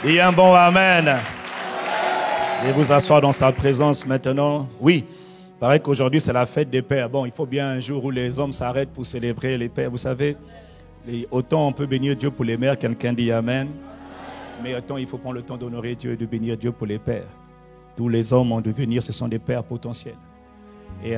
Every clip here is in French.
Et un bon amen. Et vous asseoir dans sa présence maintenant. Oui, il paraît qu'aujourd'hui c'est la fête des pères. Bon, il faut bien un jour où les hommes s'arrêtent pour célébrer les pères. Vous savez, autant on peut bénir Dieu pour les mères, quelqu'un dit amen. Mais autant il faut prendre le temps d'honorer Dieu et de bénir Dieu pour les pères. Tous les hommes en devenir, ce sont des pères potentiels. Et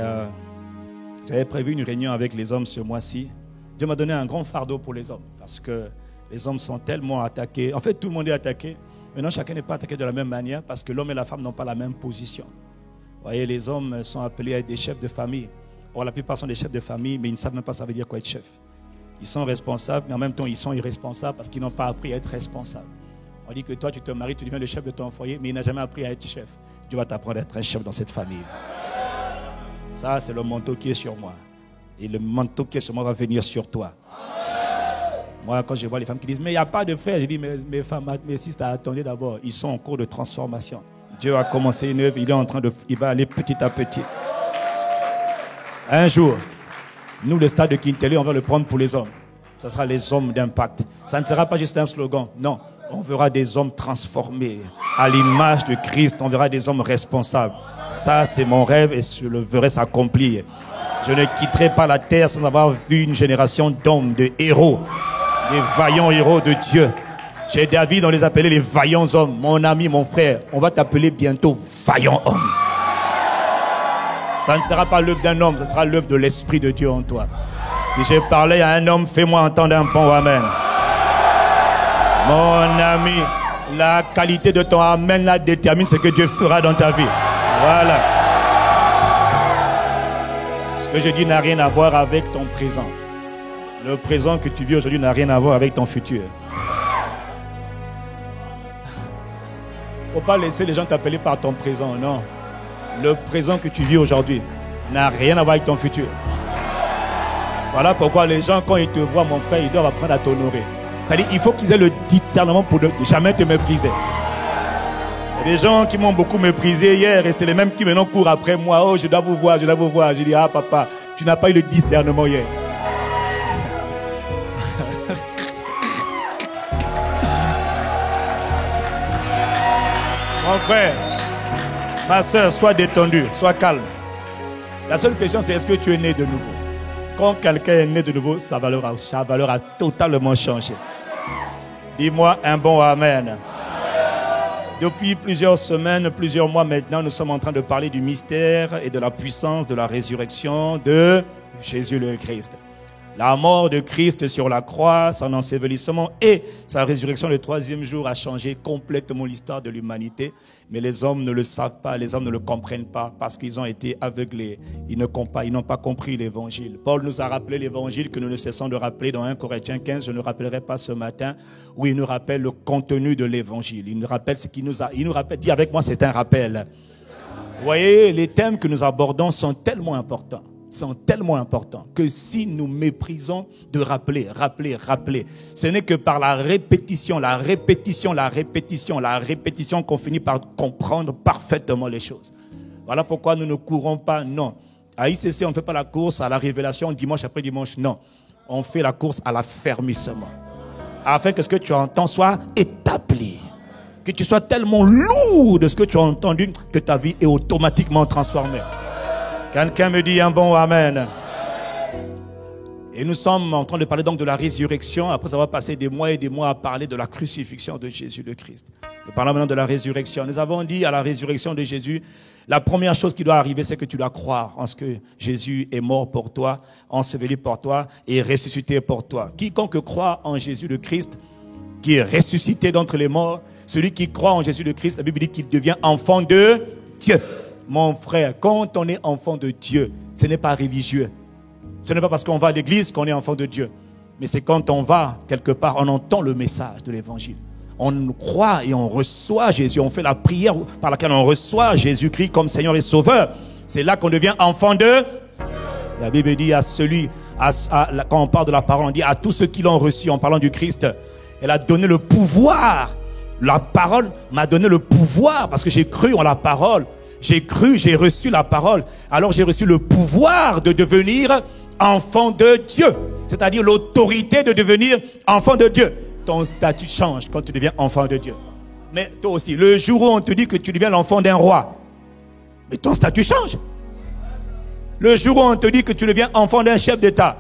j'avais prévu une réunion avec les hommes ce mois-ci. Dieu m'a donné un grand fardeau pour les hommes parce que les hommes sont tellement attaqués. En fait, tout le monde est attaqué. Maintenant, chacun n'est pas attaqué de la même manière parce que l'homme et la femme n'ont pas la même position. Vous voyez, les hommes sont appelés à être des chefs de famille. Or, la plupart sont des chefs de famille, mais ils ne savent même pas ça veut dire quoi être chef. Ils sont responsables, mais en même temps, ils sont irresponsables parce qu'ils n'ont pas appris à être responsables. On dit que toi, tu te maries, tu deviens le chef de ton foyer, mais il n'a jamais appris à être chef. Dieu va t'apprendre à être un chef dans cette famille. Ça, c'est le manteau qui est sur moi. Et le manteau qui est sur moi va venir sur toi. Moi, quand je vois les femmes qui disent, mais il n'y a pas de frère, je dis, mes femmes, mes sisters, attendez d'abord. Ils sont en cours de transformation. Dieu a commencé une œuvre, il va aller petit à petit. Un jour, nous, le stade de Quintelé, on va le prendre pour les hommes. Ce sera les hommes d'impact. Ça ne sera pas juste un slogan. Non, on verra des hommes transformés. À l'image de Christ, on verra des hommes responsables. Ça, c'est mon rêve et je le verrai s'accomplir. Je ne quitterai pas la terre sans avoir vu une génération d'hommes, de héros. Des vaillants héros de Dieu. Chez David, on les appelait les vaillants hommes. Mon ami, mon frère, on va t'appeler bientôt vaillant homme. Ça ne sera pas l'œuvre d'un homme, ce sera l'œuvre de l'Esprit de Dieu en toi. Si j'ai parlé à un homme, fais-moi entendre un bon amen. Mon ami, la qualité de ton amen là détermine ce que Dieu fera dans ta vie. Voilà. Ce que je dis n'a rien à voir avec ton présent. Le présent que tu vis aujourd'hui n'a rien à voir avec ton futur. Il ne faut pas laisser les gens t'appeler par ton présent, non. Le présent que tu vis aujourd'hui n'a rien à voir avec ton futur. Voilà pourquoi les gens, quand ils te voient, mon frère, ils doivent apprendre à t'honorer. C'est-à-dire, il faut qu'ils aient le discernement pour ne jamais te mépriser. Il y a des gens qui m'ont beaucoup méprisé hier et c'est les mêmes qui maintenant courent après moi. Oh, je dois vous voir, je dois vous voir. Je dis, ah papa, tu n'as pas eu le discernement hier. Mon frère, ma soeur, sois détendu, sois calme. La seule question, c'est est-ce que tu es né de nouveau? Quand quelqu'un est né de nouveau, sa valeur a totalement changé. Dis-moi un bon amen. Depuis plusieurs semaines, plusieurs mois maintenant, nous sommes en train de parler du mystère et de la puissance de la résurrection de Jésus le Christ. La mort de Christ sur la croix, son ensevelissement et sa résurrection le 3e jour a changé complètement l'histoire de l'humanité. Mais les hommes ne le savent pas, les hommes ne le comprennent pas parce qu'ils ont été aveuglés. Ils n'ont pas compris l'évangile. Paul nous a rappelé l'évangile que nous ne cessons de rappeler dans 1 Corinthiens 15. Je ne rappellerai pas ce matin où il nous rappelle le contenu de l'évangile. Il nous rappelle ce qu'il nous a. Il nous rappelle, dis avec moi, c'est un rappel. Vous voyez, les thèmes que nous abordons sont tellement importants que si nous méprisons de rappeler, ce n'est que par la répétition qu'on finit par comprendre parfaitement les choses. Voilà pourquoi nous ne courons pas, non. À ICC, on ne fait pas la course à la révélation dimanche après dimanche, non. On fait la course à l'affermissement. Afin que ce que tu entends soit établi. Que tu sois tellement lourd de ce que tu as entendu que ta vie est automatiquement transformée. Quelqu'un me dit un bon amen. Et nous sommes en train de parler donc de la résurrection, après avoir passé des mois et des mois à parler de la crucifixion de Jésus le Christ. Nous parlons maintenant de la résurrection. Nous avons dit à la résurrection de Jésus, la première chose qui doit arriver, c'est que tu dois croire en ce que Jésus est mort pour toi, enseveli pour toi et ressuscité pour toi. Quiconque croit en Jésus le Christ, qui est ressuscité d'entre les morts, celui qui croit en Jésus le Christ, la Bible dit qu'il devient enfant de Dieu. Mon frère, quand on est enfant de Dieu, ce n'est pas religieux. Ce n'est pas parce qu'on va à l'église qu'on est enfant de Dieu. Mais c'est quand on va quelque part, on entend le message de l'évangile. On croit et on reçoit Jésus. On fait la prière par laquelle on reçoit Jésus-Christ comme Seigneur et Sauveur. C'est là qu'on devient enfant de... La Bible dit quand on parle de la parole, on dit à tous ceux qui l'ont reçu en parlant du Christ. Elle a donné le pouvoir. La parole m'a donné le pouvoir parce que j'ai cru en la parole. J'ai cru, j'ai reçu la parole. Alors j'ai reçu le pouvoir de devenir enfant de Dieu. C'est-à-dire l'autorité de devenir enfant de Dieu. Ton statut change quand tu deviens enfant de Dieu. Mais toi aussi, le jour où on te dit que tu deviens l'enfant d'un roi, mais ton statut change. Le jour où on te dit que tu deviens enfant d'un chef d'État,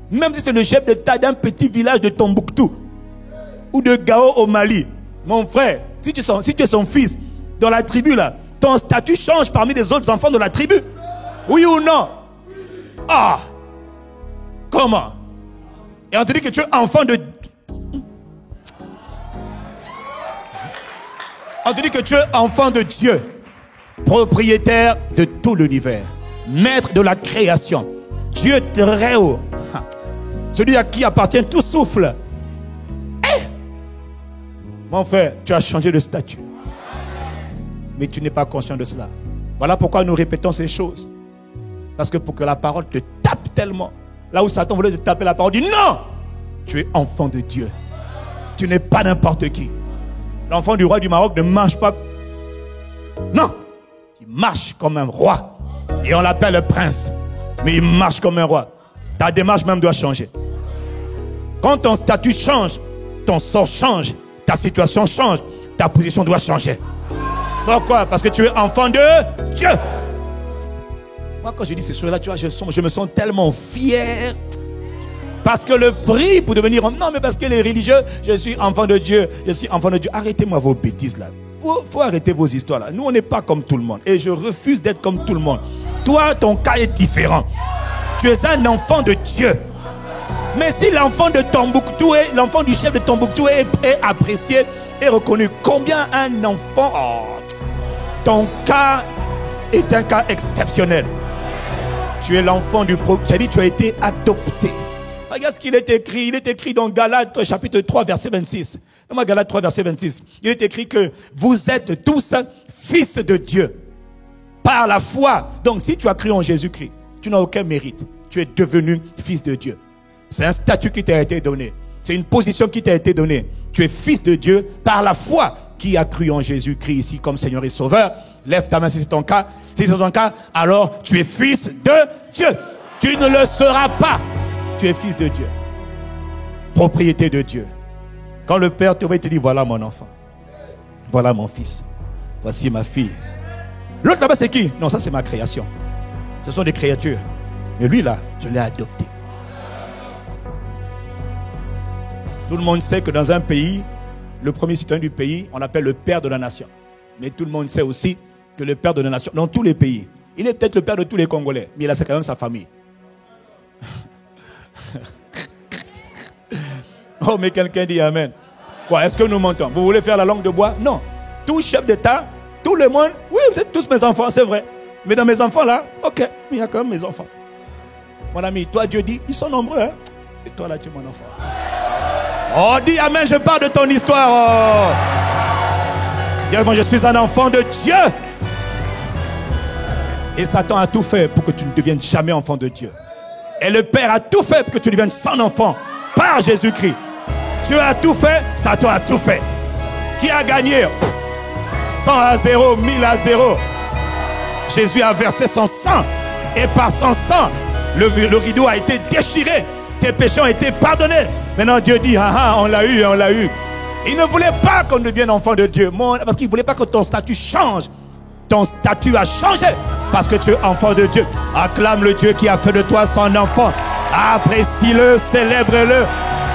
même si c'est le chef d'État d'un petit village de Tombouctou ou de Gao au Mali, mon frère, si tu es son fils dans la tribu là, ton statut change parmi les autres enfants de la tribu. Oui ou non? Ah! Comment? Et on te dit que tu es enfant de... On te dit que tu es enfant de Dieu, propriétaire de tout l'univers, maître de la création, Dieu très haut, celui à qui appartient tout souffle. Mon frère, tu as changé de statut. Mais tu n'es pas conscient de cela. Voilà pourquoi nous répétons ces choses. Parce que pour que la parole te tape tellement, là où Satan voulait te taper la parole, dit non, tu es enfant de Dieu. Tu n'es pas n'importe qui. L'enfant du roi du Maroc ne marche pas. Non, il marche comme un roi. Et on l'appelle le prince. Mais il marche comme un roi. Ta démarche même doit changer. Quand ton statut change, ton sort change, ta situation change, ta position doit changer. Pourquoi? Parce que tu es enfant de Dieu. Moi, quand je dis ces choses-là, tu vois, je me sens tellement fier. Parce que le prix pour devenir... Non, mais parce que les religieux, je suis enfant de Dieu, je suis enfant de Dieu. Arrêtez-moi vos bêtises là. Faut arrêter vos histoires là. Nous, on n'est pas comme tout le monde. Et je refuse d'être comme tout le monde. Toi, ton cas est différent. Tu es un enfant de Dieu. Mais si l'enfant de Tombouctou, l'enfant du chef de Tombouctou est apprécié et reconnu, combien un enfant... Oh, ton cas est un cas exceptionnel. Tu es l'enfant du prophète. J'ai dit, tu as été adopté. Regarde ce qu'il est écrit. Il est écrit dans Galates chapitre 3 verset 26. Dans Galates 3 verset 26. Il est écrit que vous êtes tous fils de Dieu par la foi. Donc si tu as cru en Jésus-Christ, tu n'as aucun mérite. Tu es devenu fils de Dieu. C'est un statut qui t'a été donné. C'est une position qui t'a été donnée. Tu es fils de Dieu par la foi. Qui a cru en Jésus-Christ ici comme Seigneur et Sauveur? Lève ta main si c'est ton cas. Si c'est ton cas, alors tu es fils de Dieu. Tu ne le seras pas. Tu es fils de Dieu. Propriété de Dieu. Quand le Père te voit, il te dit, voilà mon enfant. Voilà mon fils. Voici ma fille. L'autre là-bas, c'est qui? Non, ça c'est ma création. Ce sont des créatures. Mais lui là, je l'ai adopté. Tout le monde sait que dans un pays, le premier citoyen du pays, on l'appelle le père de la nation. Mais tout le monde sait aussi que le père de la nation, dans tous les pays, il est peut-être le père de tous les Congolais, mais il a quand même sa famille. Oh, mais quelqu'un dit Amen. Quoi, est-ce que nous mentons? Vous voulez faire la langue de bois? Non. Tout chef d'État, tout le monde, oui, vous êtes tous mes enfants, c'est vrai. Mais dans mes enfants là, ok, il y a quand même mes enfants. Mon ami, toi Dieu dit, ils sont nombreux, hein? Et toi là, tu es mon enfant. Oh, dis Amen, je parle de ton histoire. Oh. Dis, moi, je suis un enfant de Dieu. Et Satan a tout fait pour que tu ne deviennes jamais enfant de Dieu. Et le Père a tout fait pour que tu deviennes son enfant par Jésus-Christ. Dieu a tout fait, Satan a tout fait. Qui a gagné? 100 à 0, 1000 à 0. Jésus a versé son sang. Et par son sang, le rideau a été déchiré. Tes péchés ont été pardonnés. Maintenant Dieu dit, ah ah, on l'a eu, on l'a eu. Il ne voulait pas qu'on devienne enfant de Dieu. Parce qu'il ne voulait pas que ton statut change. Ton statut a changé. Parce que tu es enfant de Dieu. Acclame le Dieu qui a fait de toi son enfant. Apprécie-le, célèbre-le,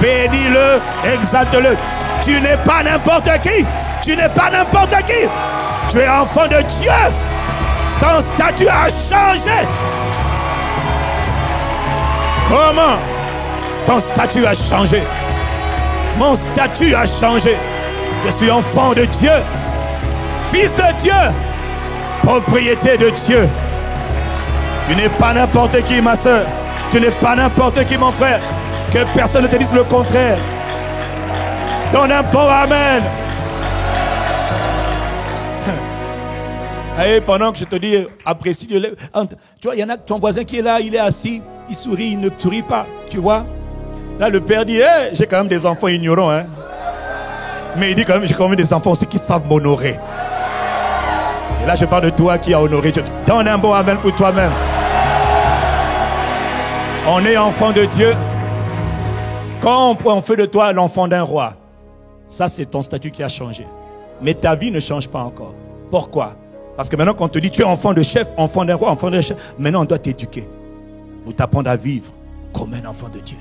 bénis-le, exalte-le. Tu n'es pas n'importe qui. Tu n'es pas n'importe qui. Tu es enfant de Dieu. Ton statut a changé. Comment? Ton statut a changé. Mon statut a changé. Je suis enfant de Dieu. Fils de Dieu. Propriété de Dieu. Tu n'es pas n'importe qui, ma soeur. Tu n'es pas n'importe qui, mon frère. Que personne ne te dise le contraire. Donne un bon amen. Et pendant que je te dis, apprécie. Tu vois, il y en a ton voisin qui est là, il est assis, il sourit, il ne sourit pas. Tu vois? Là, le père dit, hey, j'ai quand même des enfants ignorants. Hein? Mais il dit quand même, j'ai quand même des enfants aussi qui savent m'honorer. Et là, je parle de toi qui as honoré Dieu. Donne un bon amen pour toi-même. On est enfant de Dieu. Quand on fait de toi l'enfant d'un roi, ça c'est ton statut qui a changé. Mais ta vie ne change pas encore. Pourquoi? Parce que maintenant, quand on te dit tu es enfant de chef, enfant d'un roi, enfant d'un chef, maintenant on doit t'éduquer pour t'apprendre à vivre comme un enfant de Dieu.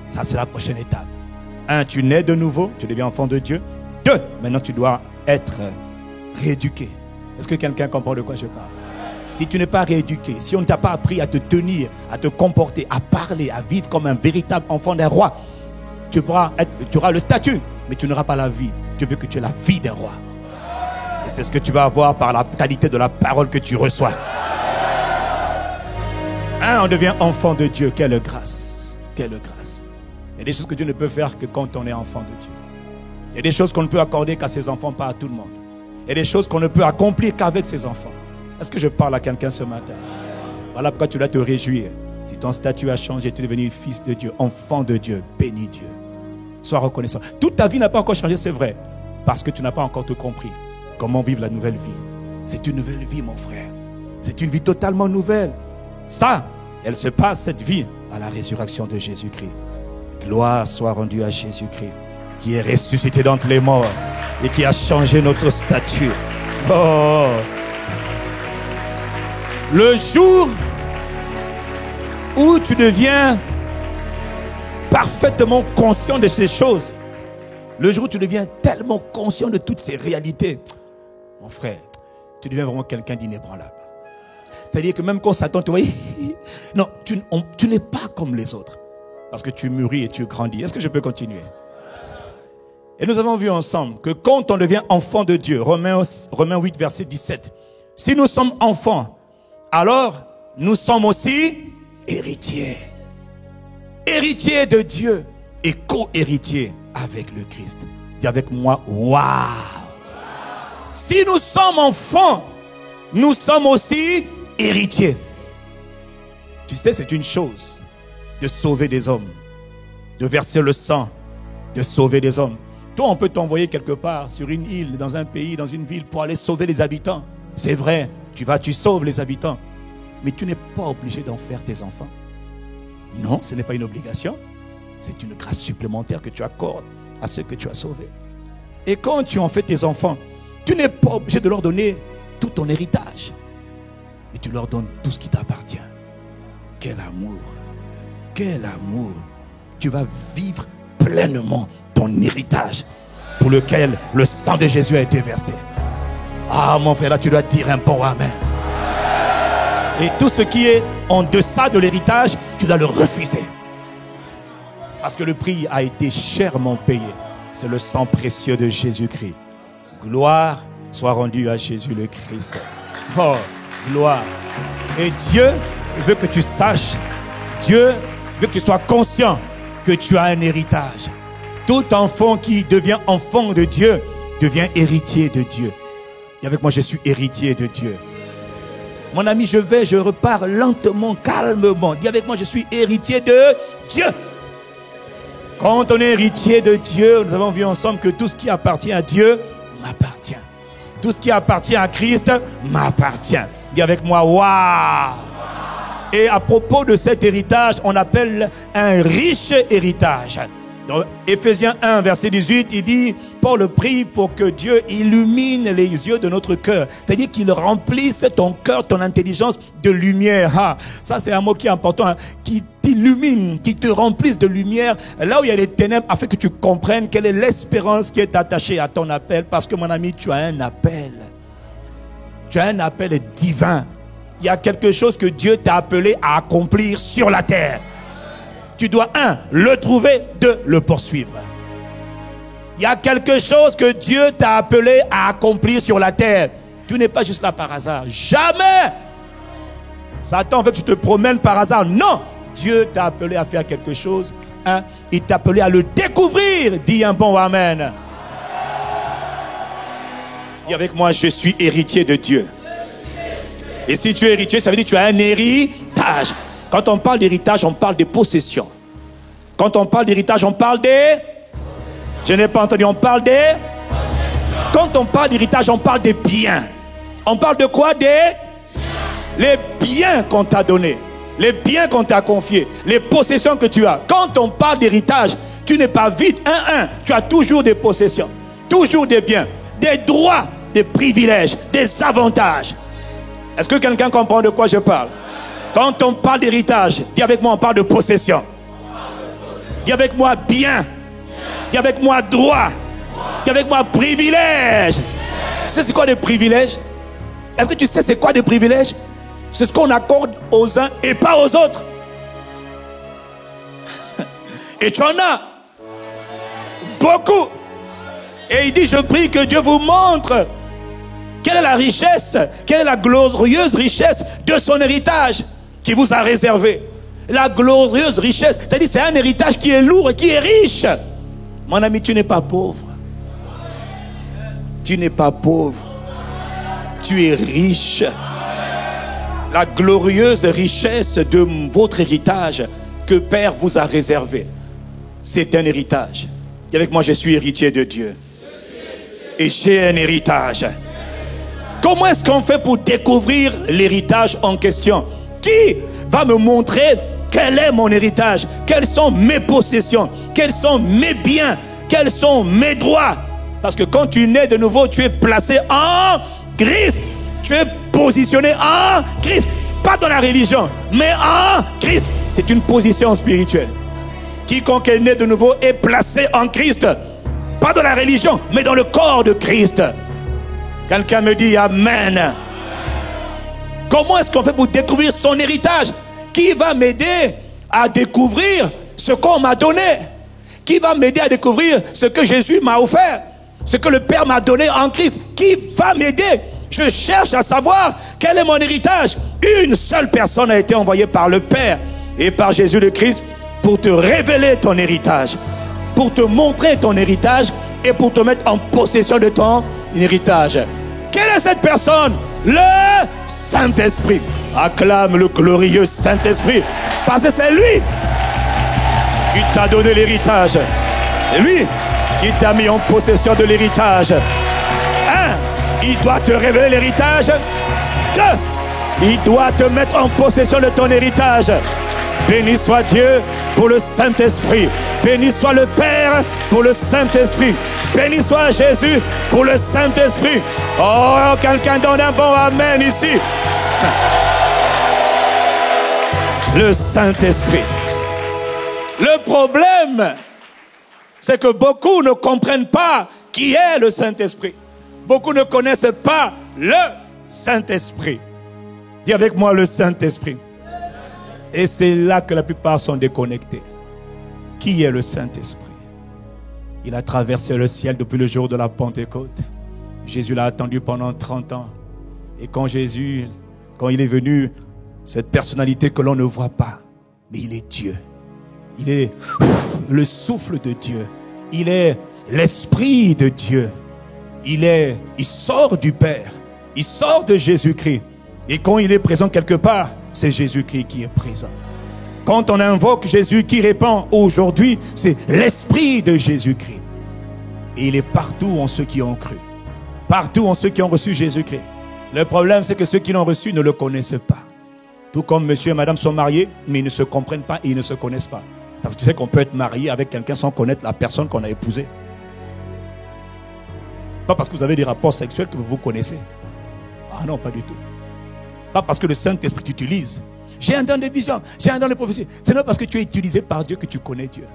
Ça, c'est la prochaine étape. 1, tu nais de nouveau, tu deviens enfant de Dieu. 2, maintenant tu dois être rééduqué. Est-ce que quelqu'un comprend de quoi je parle? Si tu n'es pas rééduqué, si on ne t'a pas appris à te tenir, à te comporter, à parler, à vivre comme un véritable enfant d'un roi, tu auras le statut, mais tu n'auras pas la vie. Dieu veut que tu aies la vie d'un roi. Et c'est ce que tu vas avoir par la qualité de la parole que tu reçois. On devient enfant de Dieu. Quelle grâce. Quelle grâce. Il y a des choses que Dieu ne peut faire que quand on est enfant de Dieu. Il y a des choses qu'on ne peut accorder qu'à ses enfants, pas à tout le monde. Il y a des choses qu'on ne peut accomplir qu'avec ses enfants. Est-ce que je parle à quelqu'un ce matin? Voilà pourquoi tu dois te réjouir. Si ton statut a changé, tu es devenu fils de Dieu, enfant de Dieu, bénis Dieu. Sois reconnaissant. Toute ta vie n'a pas encore changé, c'est vrai. Parce que tu n'as pas encore tout compris. Comment vivre la nouvelle vie? C'est une nouvelle vie, mon frère. C'est une vie totalement nouvelle. Ça, elle se passe, cette vie, à la résurrection de Jésus-Christ. Gloire soit rendue à Jésus-Christ, qui est ressuscité d'entre les morts et qui a changé notre statut. Oh! Le jour où tu deviens parfaitement conscient de ces choses, le jour où tu deviens tellement conscient de toutes ces réalités, mon frère, tu deviens vraiment quelqu'un d'inébranlable. C'est-à-dire que même quand Satan te voit, non, tu n'es pas comme les autres. Parce que tu mûris et tu grandis. Est-ce que je peux continuer? Et nous avons vu ensemble que quand on devient enfant de Dieu, Romains 8, verset 17, si nous sommes enfants, alors nous sommes aussi héritiers. Héritiers de Dieu et co-héritiers avec le Christ. Dis avec moi, waouh! Si nous sommes enfants, nous sommes aussi héritiers. Tu sais, c'est une chose de sauver des hommes, de verser le sang, de sauver des hommes. Toi, on peut t'envoyer quelque part, sur une île, dans un pays, dans une ville, pour aller sauver les habitants. C'est vrai, tu sauves les habitants. Mais tu n'es pas obligé d'en faire tes enfants. Non, ce n'est pas une obligation. C'est une grâce supplémentaire que tu accordes à ceux que tu as sauvés. Et quand tu en fais tes enfants, tu n'es pas obligé de leur donner tout ton héritage. Et tu leur donnes tout ce qui t'appartient. Quel amour! Quel amour! Tu vas vivre pleinement ton héritage pour lequel le sang de Jésus a été versé. Ah mon frère, là tu dois dire un bon amen. Et tout ce qui est en deçà de l'héritage, tu dois le refuser. Parce que le prix a été chèrement payé. C'est le sang précieux de Jésus-Christ. Gloire soit rendue à Jésus le Christ. Oh, gloire. Et Dieu veut que tu saches, Dieu veut que tu sois conscient que tu as un héritage. Tout enfant qui devient enfant de Dieu devient héritier de Dieu. Et avec moi, je suis héritier de Dieu. Mon ami, je repars lentement, calmement. Dis avec moi, je suis héritier de Dieu. Quand on est héritier de Dieu, nous avons vu ensemble que tout ce qui appartient à Dieu m'appartient. Tout ce qui appartient à Christ m'appartient. Dis avec moi, waouh! Et à propos de cet héritage, on appelle un riche héritage. Dans Éphésiens 1, verset 18, il dit, Paul prie pour que Dieu illumine les yeux de notre cœur. C'est-à-dire qu'il remplisse ton cœur, ton intelligence de lumière. Ah, ça, c'est un mot qui est important, hein, qui t'illumine, qui te remplisse de lumière. Là où il y a des ténèbres, afin que tu comprennes quelle est l'espérance qui est attachée à ton appel. Parce que mon ami, tu as un appel. Tu as un appel divin. Il y a quelque chose que Dieu t'a appelé à accomplir sur la terre. Tu dois, 1, le trouver, 2, le poursuivre. Il y a quelque chose que Dieu t'a appelé à accomplir sur la terre. Tu n'es pas juste là par hasard. Jamais! Satan veut que tu te promènes par hasard. Non! Dieu t'a appelé à faire quelque chose. 1, il t'a appelé à le découvrir. Dis un bon amen. Dis avec moi, je suis héritier de Dieu. Et si tu es héritier, ça veut dire que tu as un héritage. Quand on parle d'héritage, on parle des possessions. Quand on parle d'héritage, on parle des... Je n'ai pas entendu, on parle des... Quand on parle d'héritage, on parle des biens. On parle de quoi? Les biens qu'on t'a donnés. Les biens qu'on t'a confiés. Les possessions que tu as. Quand on parle d'héritage, tu n'es pas vide. Tu as toujours des possessions. Toujours des biens. des droits, des privilèges, des avantages. Est-ce que quelqu'un comprend de quoi je parle? Quand on parle d'héritage, dis avec moi, on parle de possession. Dis avec moi bien. Dis avec moi droit. Dis avec moi privilège. Tu sais c'est quoi des privilèges? Est-ce que tu sais c'est quoi des privilèges? C'est ce qu'on accorde aux uns et pas aux autres. Et tu en as beaucoup. Et il dit, je prie que Dieu vous montre quelle est la richesse, quelle est la glorieuse richesse de son héritage qui vous a réservé. La glorieuse richesse, c'est-à-dire c'est un héritage qui est lourd et qui est riche. Mon ami, tu n'es pas pauvre. Tu n'es pas pauvre. Tu es riche. La glorieuse richesse de votre héritage que Père vous a réservé, c'est un héritage. Dis avec moi, je suis héritier de Dieu. Et j'ai un héritage. Comment est-ce qu'on fait pour découvrir l'héritage en question? Qui va me montrer quel est mon héritage? Quelles sont mes possessions? Quels sont mes biens? Quels sont mes droits? Parce que quand tu nais de nouveau, tu es placé en Christ. Tu es positionné en Christ. Pas dans la religion, mais en Christ. C'est une position spirituelle. Quiconque est né de nouveau est placé en Christ. Pas dans la religion, mais dans le corps de Christ. Quelqu'un me dit Amen. Comment est-ce qu'on fait pour découvrir son héritage? Qui va m'aider à découvrir ce qu'on m'a donné? Qui va m'aider à découvrir ce que Jésus m'a offert? Ce que le Père m'a donné en Christ? Qui va m'aider? Je cherche à savoir quel est mon héritage. Une seule personne a été envoyée par le Père et par Jésus le Christ pour te révéler ton héritage, pour te montrer ton héritage et pour te mettre en possession de ton héritage. Quelle est cette personne? Le Saint-Esprit. Acclame le glorieux Saint-Esprit, parce que c'est lui qui t'a donné l'héritage. C'est lui qui t'a mis en possession de l'héritage. 1. Il doit te révéler l'héritage. 2. Il doit te mettre en possession de ton héritage. Béni soit Dieu pour le Saint-Esprit. Béni soit le Père pour le Saint-Esprit. Béni soit Jésus pour le Saint-Esprit. Oh, quelqu'un donne un bon Amen ici. Le Saint-Esprit. Le problème, c'est que beaucoup ne comprennent pas qui est le Saint-Esprit. Beaucoup ne connaissent pas le Saint-Esprit. Dis avec moi le Saint-Esprit. Et c'est là que la plupart sont déconnectés. Qui est le Saint-Esprit? Il a traversé le ciel depuis le jour de la Pentecôte. Jésus l'a attendu pendant 30 ans. Et quand il est venu, cette personnalité que l'on ne voit pas, mais il est Dieu. Il est le souffle de Dieu. Il est l'Esprit de Dieu. Il sort du Père. Il sort de Jésus-Christ. Et quand il est présent quelque part, c'est Jésus-Christ qui est présent. Quand on invoque Jésus qui répond aujourd'hui, c'est l'Esprit de Jésus-Christ. Et il est partout en ceux qui ont cru. Partout en ceux qui ont reçu Jésus-Christ. Le problème, c'est que ceux qui l'ont reçu ne le connaissent pas. Tout comme monsieur et madame sont mariés, mais ils ne se comprennent pas et ils ne se connaissent pas. Parce que tu sais qu'on peut être marié avec quelqu'un sans connaître la personne qu'on a épousée. Pas parce que vous avez des rapports sexuels que vous vous connaissez. Ah non, pas du tout. Pas parce que le Saint-Esprit t'utilise. J'ai un don de vision, j'ai un don de prophétie. C'est non parce que tu es utilisé par Dieu que tu connais Dieu.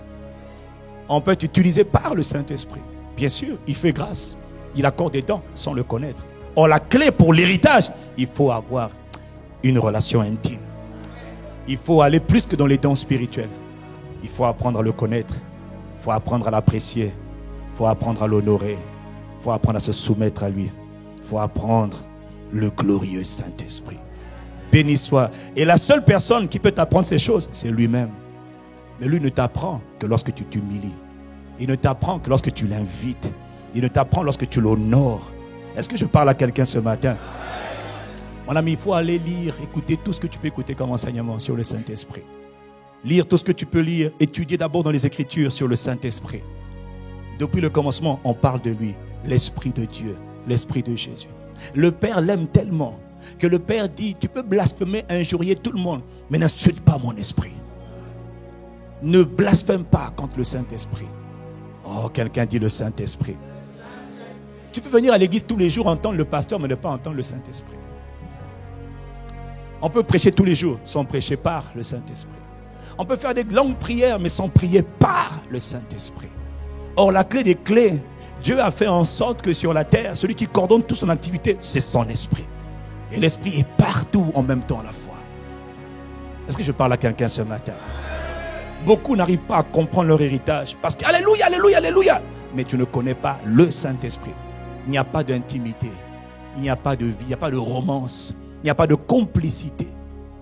On peut être utilisé par le Saint-Esprit. Bien sûr, il fait grâce. Il accorde des dons sans le connaître. Or, la clé pour l'héritage, il faut avoir une relation intime. Il faut aller plus que dans les dons spirituels. Il faut apprendre à le connaître. Il faut apprendre à l'apprécier. Il faut apprendre à l'honorer. Il faut apprendre à se soumettre à lui. Il faut apprendre le glorieux Saint-Esprit. Béni soit. Et la seule personne qui peut t'apprendre ces choses, c'est lui-même. Mais lui ne t'apprend que lorsque tu t'humilies. Il ne t'apprend que lorsque tu l'invites. Il ne t'apprend lorsque tu l'honores. Est-ce que je parle à quelqu'un ce matin? Mon ami, il faut aller lire, écouter tout ce que tu peux écouter comme enseignement sur le Saint-Esprit. Lire tout ce que tu peux lire, étudier d'abord dans les Écritures sur le Saint-Esprit. Depuis le commencement, on parle de lui, l'Esprit de Dieu, l'Esprit de Jésus. Le Père l'aime tellement que le Père dit, tu peux blasphémer, injurier tout le monde, mais n'insulte pas mon esprit. Ne blasphème pas contre le Saint-Esprit. Oh, quelqu'un dit le Saint-Esprit. Tu peux venir à l'église tous les jours, entendre le pasteur, mais ne pas entendre le Saint-Esprit. On peut prêcher tous les jours sans prêcher par le Saint-Esprit. On peut faire des longues prières, mais sans prier par le Saint-Esprit. Or, la clé des clés, Dieu a fait en sorte que sur la terre, celui qui coordonne toute son activité, c'est son esprit. Et l'esprit est partout en même temps à la fois. Est-ce que je parle à quelqu'un ce matin? Beaucoup n'arrivent pas à comprendre leur héritage. Parce que, alléluia, alléluia, alléluia. Mais tu ne connais pas le Saint-Esprit. Il n'y a pas d'intimité. Il n'y a pas de vie. Il n'y a pas de romance. Il n'y a pas de complicité.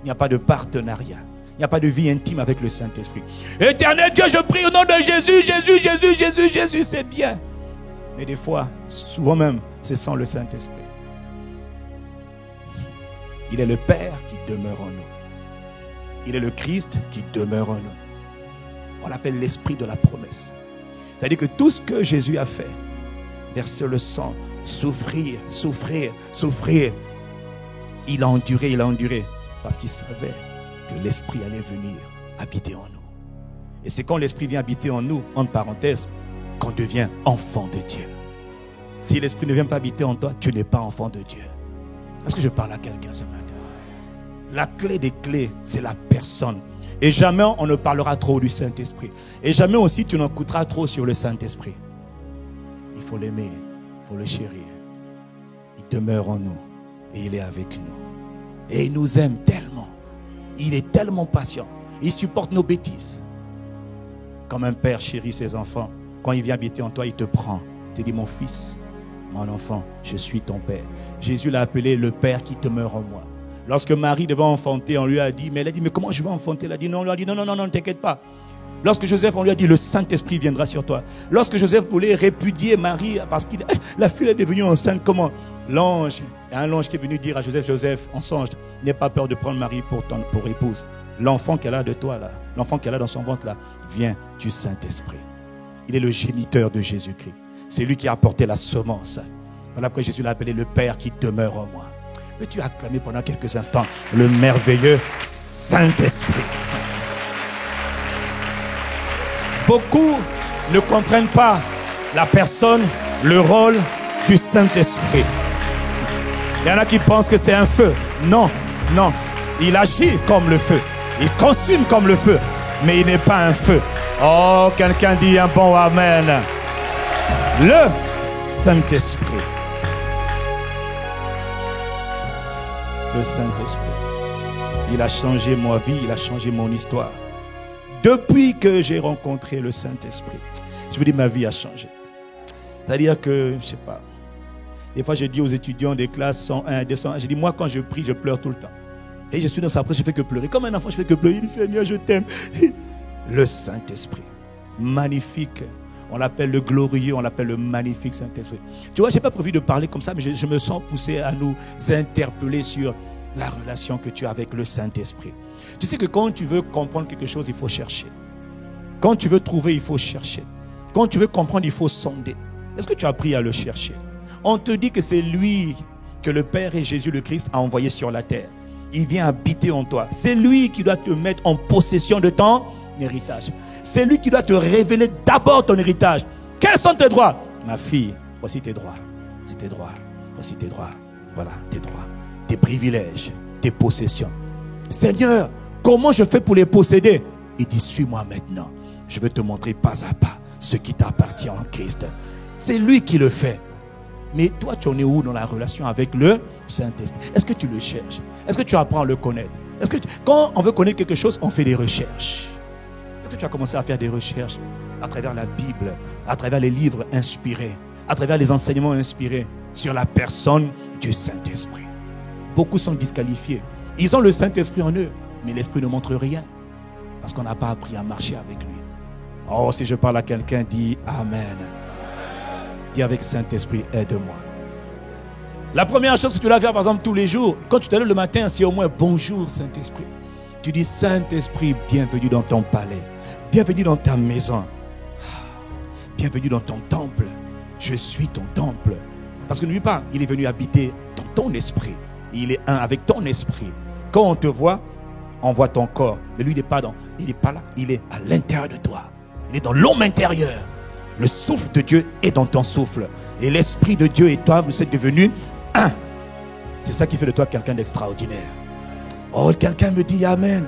Il n'y a pas de partenariat. Il n'y a pas de vie intime avec le Saint-Esprit. Éternel Dieu, je prie au nom de Jésus, Jésus, Jésus, Jésus, Jésus, c'est bien. Mais des fois, souvent même, c'est sans le Saint-Esprit. Il est le Père qui demeure en nous. Il est le Christ qui demeure en nous. On l'appelle l'esprit de la promesse. C'est-à-dire que tout ce que Jésus a fait, verser le sang, souffrir, souffrir, souffrir, il a enduré parce qu'il savait que l'esprit allait venir habiter en nous. Et c'est quand l'esprit vient habiter en nous, entre parenthèses, qu'on devient enfant de Dieu. Si l'esprit ne vient pas habiter en toi, tu n'es pas enfant de Dieu. Est-ce que je parle à quelqu'un ce matin? La clé des clés, c'est la personne. Et jamais on ne parlera trop du Saint-Esprit. Et jamais aussi tu n'écouteras trop sur le Saint-Esprit. Il faut l'aimer, il faut le chérir. Il demeure en nous et il est avec nous. Et il nous aime tellement. Il est tellement patient. Il supporte nos bêtises. Comme un père chérit ses enfants, quand il vient habiter en toi, il te prend. Il te dit, mon fils, mon enfant, je suis ton père. Jésus l'a appelé le Père qui demeure en moi. Lorsque Marie devait enfanter, on lui a dit, mais elle a dit, mais comment je vais enfanter? Elle a dit, non, on lui a dit, non, ne t'inquiète pas. Lorsque Joseph, on lui a dit, le Saint-Esprit viendra sur toi. Lorsque Joseph voulait répudier Marie, parce que la fille est devenue enceinte, comment? L'ange, il y a un ange qui est venu dire à Joseph, Joseph, en songe, n'aie pas peur de prendre Marie pour épouse. L'enfant qu'elle a de toi là, l'enfant qu'elle a dans son ventre là, vient du Saint-Esprit. Il est le géniteur de Jésus-Christ. C'est lui qui a apporté la semence. Voilà pourquoi Jésus l'a appelé le Père qui demeure en moi. Peux-tu acclamer pendant quelques instants le merveilleux Saint-Esprit? Beaucoup ne comprennent pas la personne, le rôle du Saint-Esprit. Il y en a qui pensent que c'est un feu. Non, non. Il agit comme le feu. Il consume comme le feu. Mais il n'est pas un feu. Oh, quelqu'un dit un bon amen. Le Saint-Esprit. Le Saint-Esprit. Il a changé ma vie, il a changé mon histoire. Depuis que j'ai rencontré le Saint-Esprit, je vous dis, ma vie a changé. C'est-à-dire que, je ne sais pas, des fois je dis aux étudiants des classes 101, 201, je dis, moi quand je prie, je pleure tout le temps. Et je suis dans sa prière, je ne fais que pleurer. Comme un enfant, je ne fais que pleurer. Il dit, Seigneur, je t'aime. Le Saint-Esprit, magnifique. On l'appelle le glorieux, on l'appelle le magnifique Saint-Esprit. Tu vois, je n'ai pas prévu de parler comme ça, mais je me sens poussé à nous interpeller sur la relation que tu as avec le Saint-Esprit. Tu sais que quand tu veux comprendre quelque chose, il faut chercher. Quand tu veux trouver, il faut chercher. Quand tu veux comprendre, il faut sonder. Est-ce que tu as appris à le chercher? On te dit que c'est lui que le Père et Jésus le Christ a envoyé sur la terre. Il vient habiter en toi. C'est lui qui doit te mettre en possession de ton héritage. C'est lui qui doit te révéler d'abord ton héritage. Quels sont tes droits? Ma fille, voici tes droits. C'est tes droits. Voici tes droits. Voilà, tes droits. Tes privilèges, tes possessions. Seigneur, comment je fais pour les posséder? Il dit, suis-moi maintenant. Je vais te montrer pas à pas ce qui t'appartient en Christ. C'est lui qui le fait. Mais toi, tu en es où dans la relation avec le Saint-Esprit? Est-ce que tu le cherches? Est-ce que tu apprends à le connaître? Est-ce que quand on veut connaître quelque chose, on fait des recherches? Est-ce que tu as commencé à faire des recherches à travers la Bible, à travers les livres inspirés, à travers les enseignements inspirés sur la personne du Saint-Esprit? Beaucoup sont disqualifiés. Ils ont le Saint-Esprit en eux, mais l'Esprit ne montre rien parce qu'on n'a pas appris à marcher avec lui. Oh, si je parle à quelqu'un, dis Amen. Dis avec Saint-Esprit, aide-moi. La première chose que tu dois faire, par exemple, tous les jours, quand tu te lèves le matin, c'est au moins bonjour Saint-Esprit. Tu dis Saint-Esprit, bienvenue dans ton palais, bienvenue dans ta maison, bienvenue dans ton temple. Je suis ton temple. Parce que n'oublie pas, il est venu habiter dans ton esprit. Il est un avec ton esprit. Quand on te voit, on voit ton corps. Mais lui, il n'est pas là. Il est à l'intérieur de toi. Il est dans l'homme intérieur. Le souffle de Dieu est dans ton souffle. Et l'Esprit de Dieu et toi, vous êtes devenus un. C'est ça qui fait de toi quelqu'un d'extraordinaire. Oh, quelqu'un me dit Amen.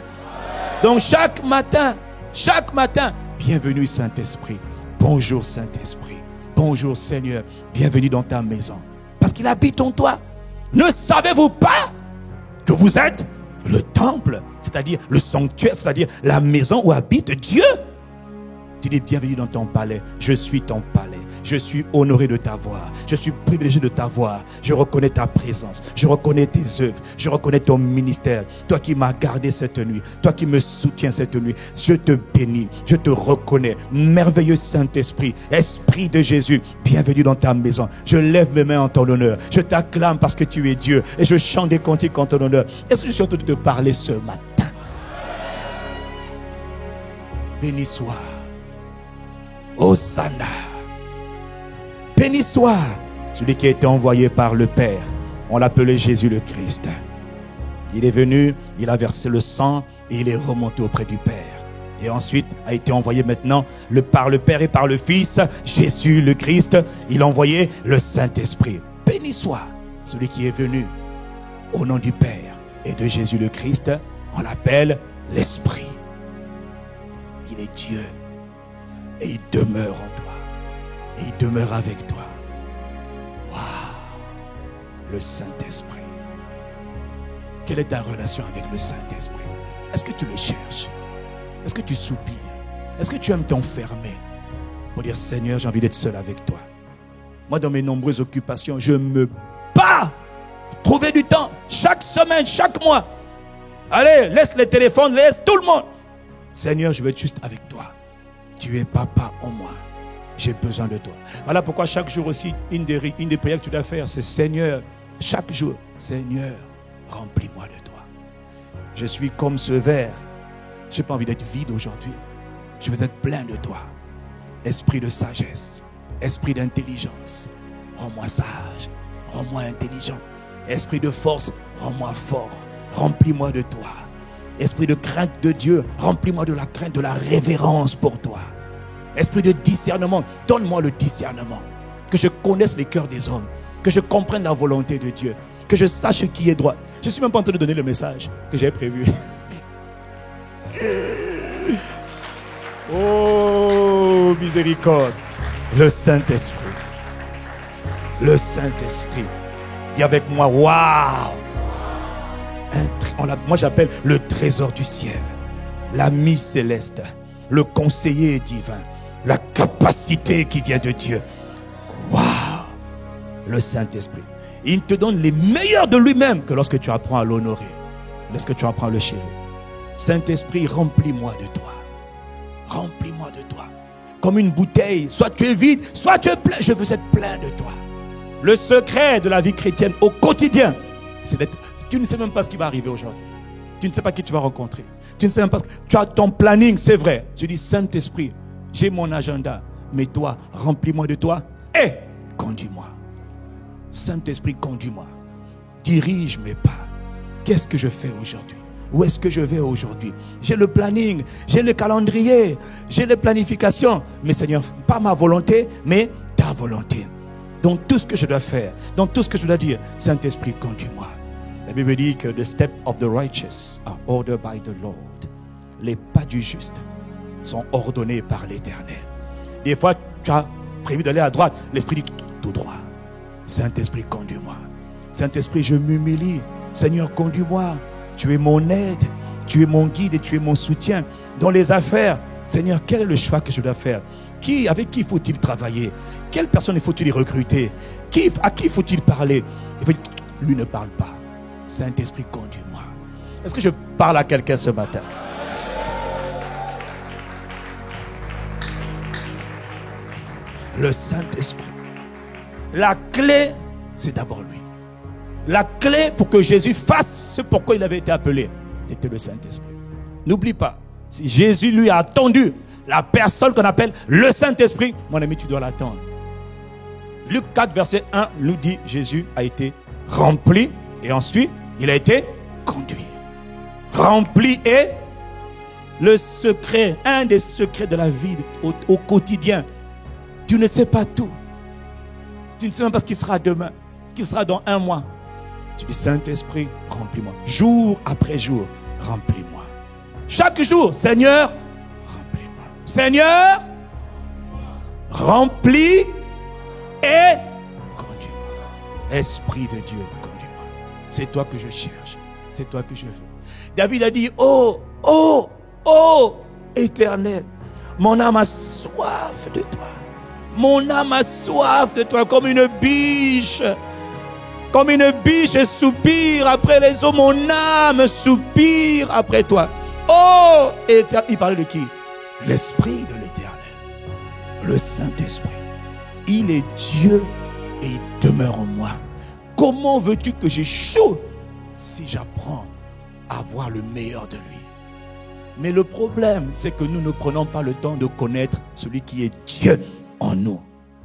Donc chaque matin, bienvenue Saint-Esprit. Bonjour Saint-Esprit. Bonjour Seigneur. Bienvenue dans ta maison. Parce qu'il habite en toi. Ne savez-vous pas que vous êtes le temple, c'est-à-dire le sanctuaire, c'est-à-dire la maison où habite Dieu? Tu dis bienvenue dans ton palais. Je suis ton palais. Je suis honoré de t'avoir. Je suis privilégié de t'avoir. Je reconnais ta présence. Je reconnais tes œuvres. Je reconnais ton ministère. Toi qui m'as gardé cette nuit. Toi qui me soutiens cette nuit. Je te bénis. Je te reconnais. Merveilleux Saint-Esprit. Esprit de Jésus. Bienvenue dans ta maison. Je lève mes mains en ton honneur. Je t'acclame parce que tu es Dieu. Et je chante des cantiques en ton honneur. Est-ce que je suis en train de te parler ce matin? Béni soit. Hosanna. Béni soit celui qui a été envoyé par le Père. On l'appelait Jésus le Christ. Il est venu, il a versé le sang et il est remonté auprès du Père. Et ensuite a été envoyé maintenant par le Père et par le Fils, Jésus le Christ. Il a envoyé le Saint-Esprit. Béni soit celui qui est venu au nom du Père et de Jésus le Christ. On l'appelle l'Esprit. Il est Dieu. Et il demeure en toi. Et il demeure avec toi. Waouh! Le Saint-Esprit. Quelle est ta relation avec le Saint-Esprit? Est-ce que tu le cherches? Est-ce que tu soupires? Est-ce que tu aimes t'enfermer pour dire Seigneur, j'ai envie d'être seul avec toi? Moi, dans mes nombreuses occupations, je me bats pour trouver du temps. Chaque semaine, chaque mois. Allez, laisse les téléphones, laisse tout le monde. Seigneur, je veux être juste avec toi. Tu es papa en moi. J'ai besoin de toi. Voilà pourquoi chaque jour aussi, une des prières que tu dois faire, c'est Seigneur, chaque jour, Seigneur, remplis-moi de toi. Je suis comme ce verre. Je n'ai pas envie d'être vide aujourd'hui. Je veux être plein de toi. Esprit de sagesse, esprit d'intelligence, rends-moi sage, rends-moi intelligent. Esprit de force, rends-moi fort. Remplis-moi de toi. Esprit de crainte de Dieu, remplis-moi de la crainte, de la révérence pour toi. Esprit de discernement, donne-moi le discernement. Que je connaisse les cœurs des hommes. Que je comprenne la volonté de Dieu. Que je sache ce qui est droit. Je ne suis même pas en train de donner le message que j'ai prévu. Oh, miséricorde. Le Saint-Esprit. Le Saint-Esprit. Dis avec moi, waouh. Moi j'appelle le trésor du ciel, l'ami céleste, le conseiller divin, la capacité qui vient de Dieu. Waouh! Le Saint-Esprit. Il te donne les meilleurs de lui-même que lorsque tu apprends à l'honorer, lorsque tu apprends à le chérir. Saint-Esprit, remplis-moi de toi. Remplis-moi de toi. Comme une bouteille, soit tu es vide, soit tu es plein. Je veux être plein de toi. Le secret de la vie chrétienne au quotidien, c'est d'être... Tu ne sais même pas ce qui va arriver aujourd'hui. Tu ne sais pas qui tu vas rencontrer. Tu ne sais même pas. Tu as ton planning, c'est vrai. Je dis Saint-Esprit, j'ai mon agenda. Mais toi, remplis-moi de toi et conduis-moi. Saint-Esprit, conduis-moi. Dirige mes pas. Qu'est-ce que je fais aujourd'hui? Où est-ce que je vais aujourd'hui? J'ai le planning, j'ai le calendrier, j'ai les planifications. Mais Seigneur, pas ma volonté, mais ta volonté. Dans tout ce que je dois faire, dans tout ce que je dois dire, Saint-Esprit, conduis-moi. La Bible dit que the steps of the righteous are ordered by the Lord. Les pas du juste sont ordonnés par l'Éternel. Des fois, tu as prévu d'aller à droite, l'Esprit dit tout droit. Saint-Esprit, conduis-moi. Saint-Esprit, je m'humilie. Seigneur, conduis-moi. Tu es mon aide, tu es mon guide et tu es mon soutien. Dans les affaires, Seigneur, quel est le choix que je dois faire? Avec qui faut-il travailler? Quelle personne faut-il recruter? À qui faut-il parler? Lui ne parle pas. Saint-Esprit, conduis-moi. Est-ce que je parle à quelqu'un ce matin? Le Saint-Esprit. La clé, c'est d'abord lui. La clé pour que Jésus fasse ce pourquoi il avait été appelé, c'était le Saint-Esprit. N'oublie pas, si Jésus lui a attendu la personne qu'on appelle le Saint-Esprit, mon ami, tu dois l'attendre. Luc 4, verset 1 nous dit, Jésus a été rempli et ensuite, il a été conduit. Rempli et le secret, un des secrets de la vie au quotidien. Tu ne sais pas tout. Tu ne sais même pas ce qui sera demain, ce qui sera dans 1 mois. Tu dis, Saint-Esprit, remplis-moi. Jour après jour, remplis-moi. Chaque jour, Seigneur, remplis-moi. Seigneur, remplis et conduis-moi. Esprit de Dieu, conduis-moi. C'est toi que je cherche. C'est toi que je veux. David a dit, oh, oh, oh, Éternel, mon âme a soif de toi. Mon âme a soif de toi comme une biche. Comme une biche soupire après les eaux. Mon âme soupire après toi. Oh, Éternel. Il parlait de qui? L'Esprit de l'Éternel. Le Saint-Esprit. Il est Dieu et il demeure en moi. Comment veux-tu que j'échoue si j'apprends à voir le meilleur de lui? Mais le problème, c'est que nous ne prenons pas le temps de connaître celui qui est Dieu en nous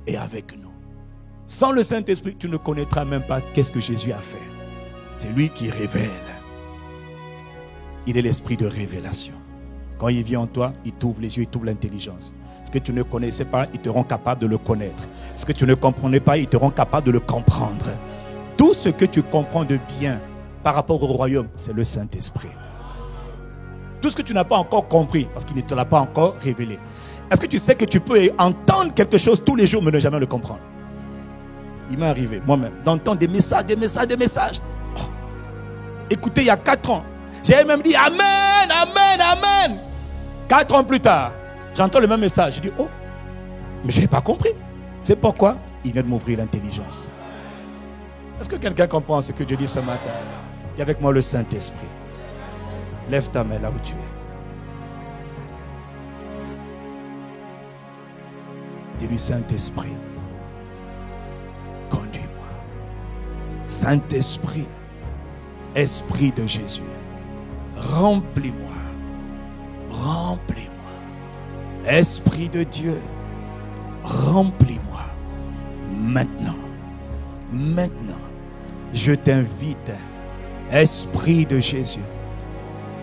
et avec nous. Sans le Saint-Esprit, tu ne connaîtras même pas qu'est-ce que Jésus a fait. C'est lui qui révèle. Il est l'esprit de révélation. Quand il vient en toi, il t'ouvre les yeux, il t'ouvre l'intelligence. Ce que tu ne connaissais pas, il te rend capable de le connaître. Ce que tu ne comprenais pas, il te rend capable de le comprendre. Tout ce que tu comprends de bien par rapport au royaume, c'est le Saint-Esprit. Tout ce que tu n'as pas encore compris, parce qu'il ne te l'a pas encore révélé. Est-ce que tu sais que tu peux entendre quelque chose tous les jours, mais ne jamais le comprendre? Il m'est arrivé, moi-même, d'entendre des messages. Oh. Écoutez, il y a 4 ans, j'avais même dit Amen, Amen, Amen. 4 ans plus tard, j'entends le même message. Je dis, oh, mais je n'ai pas compris. C'est pourquoi il vient de m'ouvrir l'intelligence. Est-ce que quelqu'un comprend ce que Dieu dit ce matin? Il y a avec moi le Saint-Esprit. Lève ta main là où tu es. Dis-lui, Saint-Esprit, conduis-moi. Saint-Esprit, Esprit de Jésus, remplis-moi. Remplis-moi. Esprit de Dieu, remplis-moi. Maintenant, je t'invite, Esprit de Jésus.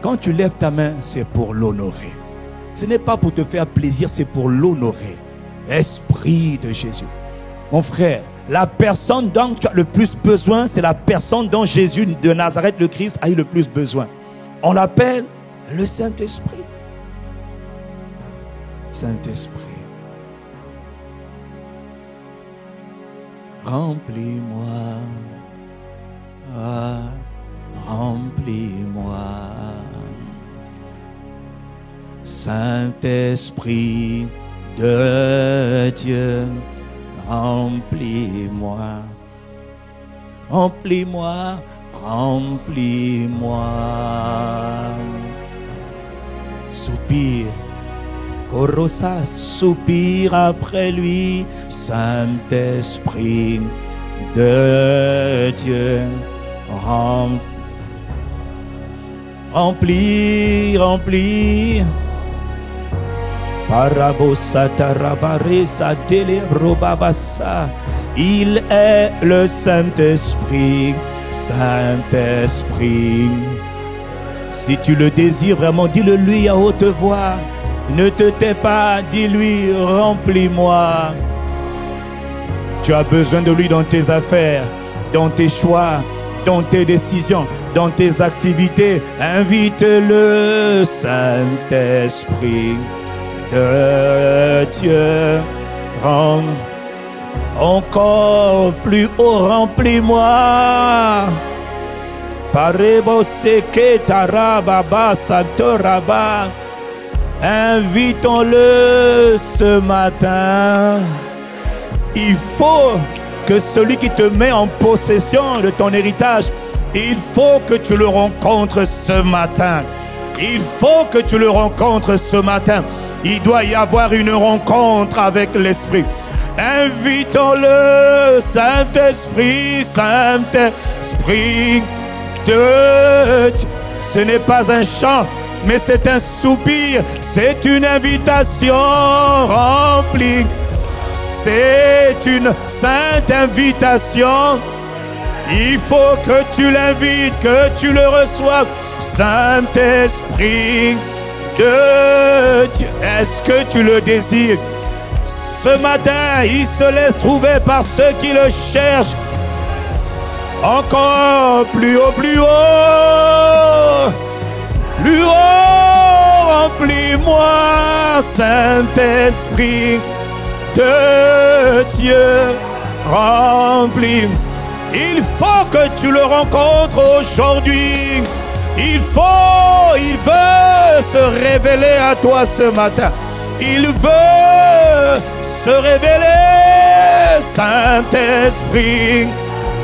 Quand tu lèves ta main, c'est pour l'honorer. Ce n'est pas pour te faire plaisir, c'est pour l'honorer. Esprit de Jésus. Mon frère, la personne dont tu as le plus besoin, c'est la personne dont Jésus de Nazareth, le Christ, a eu le plus besoin. On l'appelle le Saint-Esprit. Saint-Esprit, remplis-moi. Remplis-moi. Saint-Esprit de Dieu, remplis-moi. Remplis-moi, remplis-moi. Soupire. Corossa soupire après lui. Saint-Esprit de Dieu, remplis, remplis. Parabosa tarabaresa delebrobabasa. Il est le Saint-Esprit. Saint-Esprit. Si tu le désires vraiment, dis-le lui à haute voix. Ne te tais pas, dis-lui, remplis-moi. Tu as besoin de lui dans tes affaires, dans tes choix, dans tes décisions, dans tes activités. Invite-le, Saint-Esprit de Dieu. Encore plus haut, remplis-moi. Parebo seke tarababa santoraba. Invitons-le ce matin. Il faut que celui qui te met en possession de ton héritage, il faut que tu le rencontres ce matin. Il faut que tu le rencontres ce matin. Il doit y avoir une rencontre avec l'Esprit. Invitons-le, Saint-Esprit, Saint-Esprit de Dieu. Ce n'est pas un chant, mais c'est un soupir, c'est une invitation remplie. C'est une sainte invitation. Il faut que tu l'invites, que tu le reçoives. Saint-Esprit de Dieu, est-ce que tu le désires? Ce matin, il se laisse trouver par ceux qui le cherchent. Encore plus haut, plus haut. Plus haut, remplis-moi, Saint-Esprit de Dieu. Remplis. Il faut que tu le rencontres aujourd'hui. Il veut se révéler à toi ce matin. Il veut se révéler, Saint-Esprit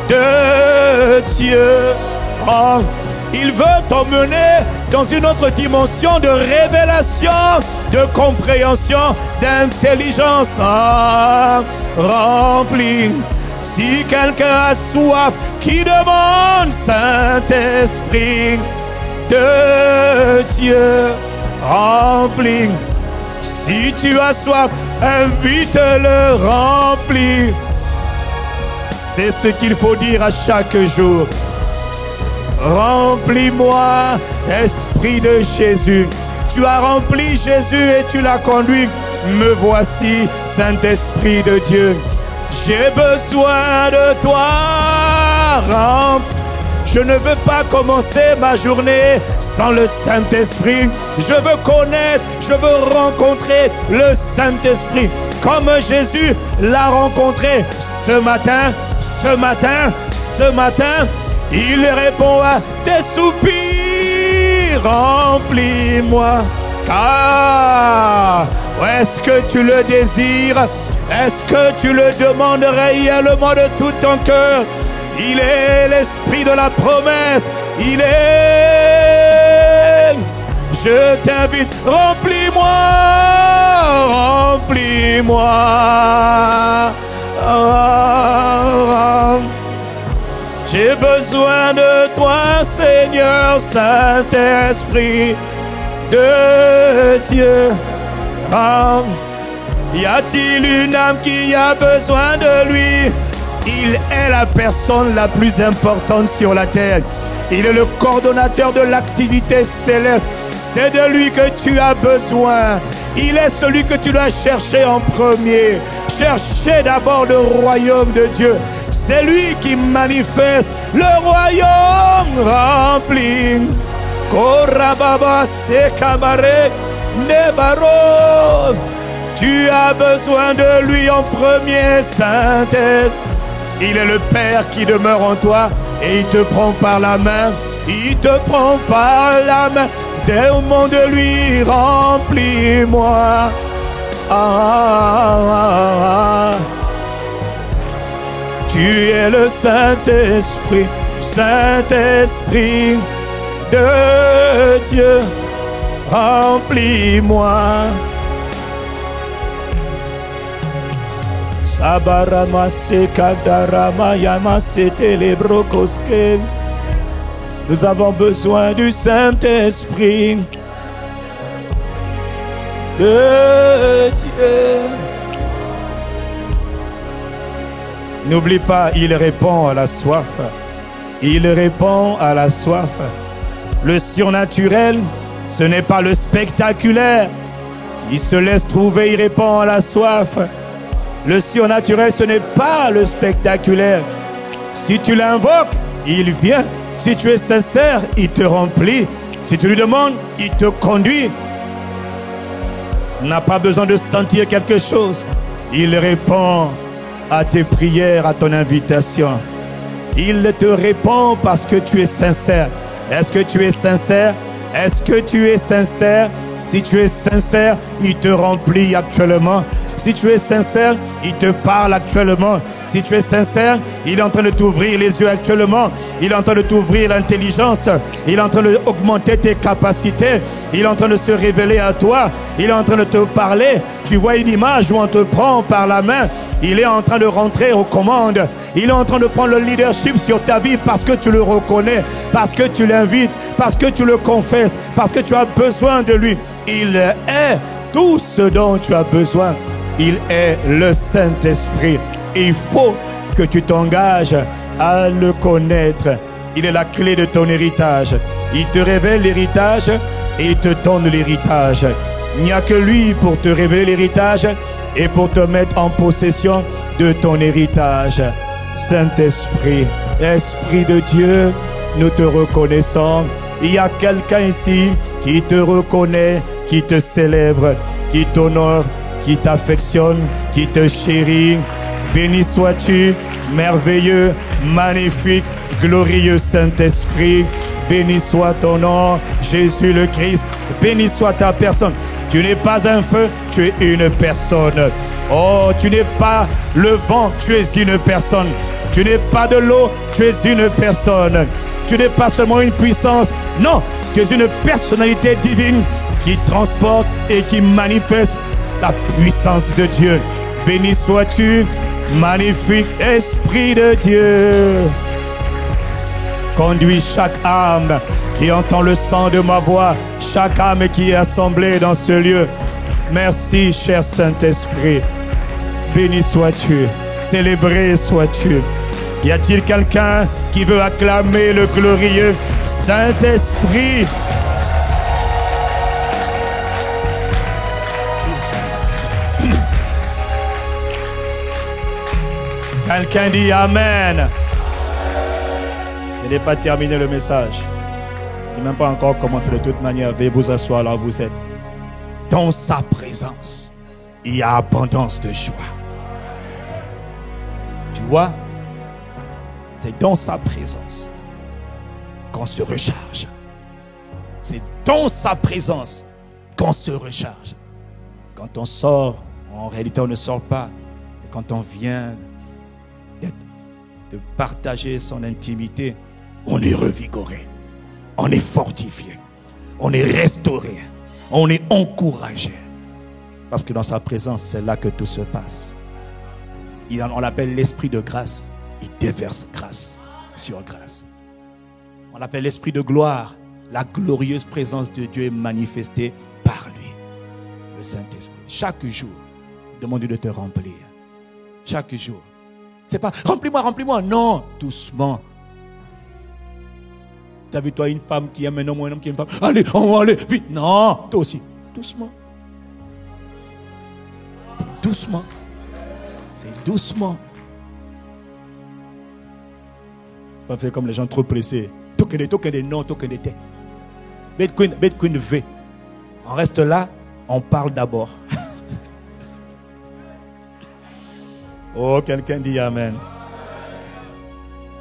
de Dieu. Oh, il veut t'emmener dans une autre dimension de révélation, de compréhension, d'intelligence. Oh, remplis. Si quelqu'un a soif, qui demande, Saint-Esprit de Dieu, remplis. Si tu as soif, invite-le, remplis. C'est ce qu'il faut dire à chaque jour. Remplis-moi, Esprit de Jésus. Tu as rempli Jésus et tu l'as conduit. Me voici, Saint-Esprit de Dieu. J'ai besoin de toi. Je ne veux pas commencer ma journée sans le Saint-Esprit. Je veux connaître, je veux rencontrer le Saint-Esprit comme Jésus l'a rencontré ce matin. Ce matin, ce matin, il répond à tes soupirs. Remplis-moi. Car est-ce que tu le désires? Est-ce que tu le demandes réellement de tout ton cœur? Il est l'esprit de la promesse. Il est. Je t'invite, remplis-moi, remplis-moi. J'ai besoin de toi, Seigneur, Saint-Esprit de Dieu. Y a-t-il une âme qui a besoin de lui? Il est la personne la plus importante sur la terre. Il est le coordonnateur de l'activité céleste. C'est de lui que tu as besoin. Il est celui que tu dois chercher en premier. Cherchez d'abord le royaume de Dieu. C'est lui qui manifeste le royaume rempli. Korababa sekabare nebaro. Tu as besoin de lui en premier, Saint-Esprit. Il est le Père qui demeure en toi et il te prend par la main. Il te prend par la main. Demande de lui, remplis-moi. Tu es le Saint-Esprit, Saint-Esprit de Dieu. Remplis-moi. Sabarama sekadarama yamasete lebrokoske. Nous avons besoin du Saint-Esprit de Dieu. N'oublie pas, il répond à la soif. Il répond à la soif. Le surnaturel, ce n'est pas le spectaculaire. Il se laisse trouver, il répond à la soif. Le surnaturel, ce n'est pas le spectaculaire. Si tu l'invoques, il vient. Si tu es sincère, il te remplit. Si tu lui demandes, il te conduit. Il n'a pas besoin de sentir quelque chose. Il répond à tes prières, à ton invitation. Il te répond parce que tu es sincère. Est-ce que tu es sincère? Est-ce que tu es sincère? Si tu es sincère, il te remplit actuellement. Si tu es sincère, il te parle actuellement. Si tu es sincère, il est en train de t'ouvrir les yeux actuellement. Il est en train de t'ouvrir l'intelligence. Il est en train d'augmenter tes capacités. Il est en train de se révéler à toi. Il est en train de te parler. Tu vois une image où on te prend par la main. Il est en train de rentrer aux commandes. Il est en train de prendre le leadership sur ta vie parce que tu le reconnais, parce que tu l'invites, parce que tu le confesses, parce que tu as besoin de lui. Il est tout ce dont tu as besoin. Il est le Saint-Esprit. Il faut que tu t'engages à le connaître. Il est la clé de ton héritage. Il te révèle l'héritage et il te donne l'héritage. Il n'y a que lui pour te révéler l'héritage. et pour te mettre en possession de ton héritage. Saint-Esprit, Esprit de Dieu, nous te reconnaissons. Il y a quelqu'un ici qui te reconnaît, qui te célèbre, qui t'honore, qui t'affectionne, qui te chérit. Béni sois-tu, merveilleux, magnifique, glorieux Saint-Esprit. Béni soit ton nom, Jésus le Christ. Béni soit ta personne. Tu n'es pas un feu, tu es une personne. Oh, tu n'es pas le vent, tu es une personne. Tu n'es pas de l'eau, tu es une personne. Tu n'es pas seulement une puissance. Non, tu es une personnalité divine qui transporte et qui manifeste la puissance de Dieu. Béni sois-tu, magnifique Esprit de Dieu. Conduis chaque âme qui entend le son de ma voix, chaque âme qui est assemblée dans ce lieu. Merci, cher Saint-Esprit. Béni sois-tu, célébré sois-tu. Y a-t-il quelqu'un qui veut acclamer le glorieux Saint-Esprit? Quelqu'un dit Amen. Je n'ai pas terminé le message. Je n'ai même pas encore commencé de toute manière. Veuillez vous asseoir là où vous êtes. Dans sa présence, il y a abondance de joie. Tu vois, c'est dans sa présence qu'on se recharge. C'est dans sa présence qu'on se recharge. Quand on sort, en réalité on ne sort pas. Et quand on vient de partager son intimité, on est revigoré, on est fortifié, on est restauré, on est encouragé. Parce que dans sa présence, c'est là que tout se passe. On l'appelle l'esprit de grâce. Il déverse grâce sur grâce. On l'appelle l'esprit de gloire. La glorieuse présence de Dieu est manifestée par lui, le Saint-Esprit. Chaque jour, demande-lui de te remplir. Chaque jour. C'est pas remplis-moi, remplis-moi. Non, doucement. Tu as vu toi une femme qui aime un homme ou un homme qui aime une femme. Allez, on va aller, vite. Non, toi aussi. Doucement. Doucement. C'est doucement. Pas faire comme les gens trop pressés. Tokende, non, tokende. Bet queen V. On reste là, on parle d'abord. Oh, quelqu'un dit Amen.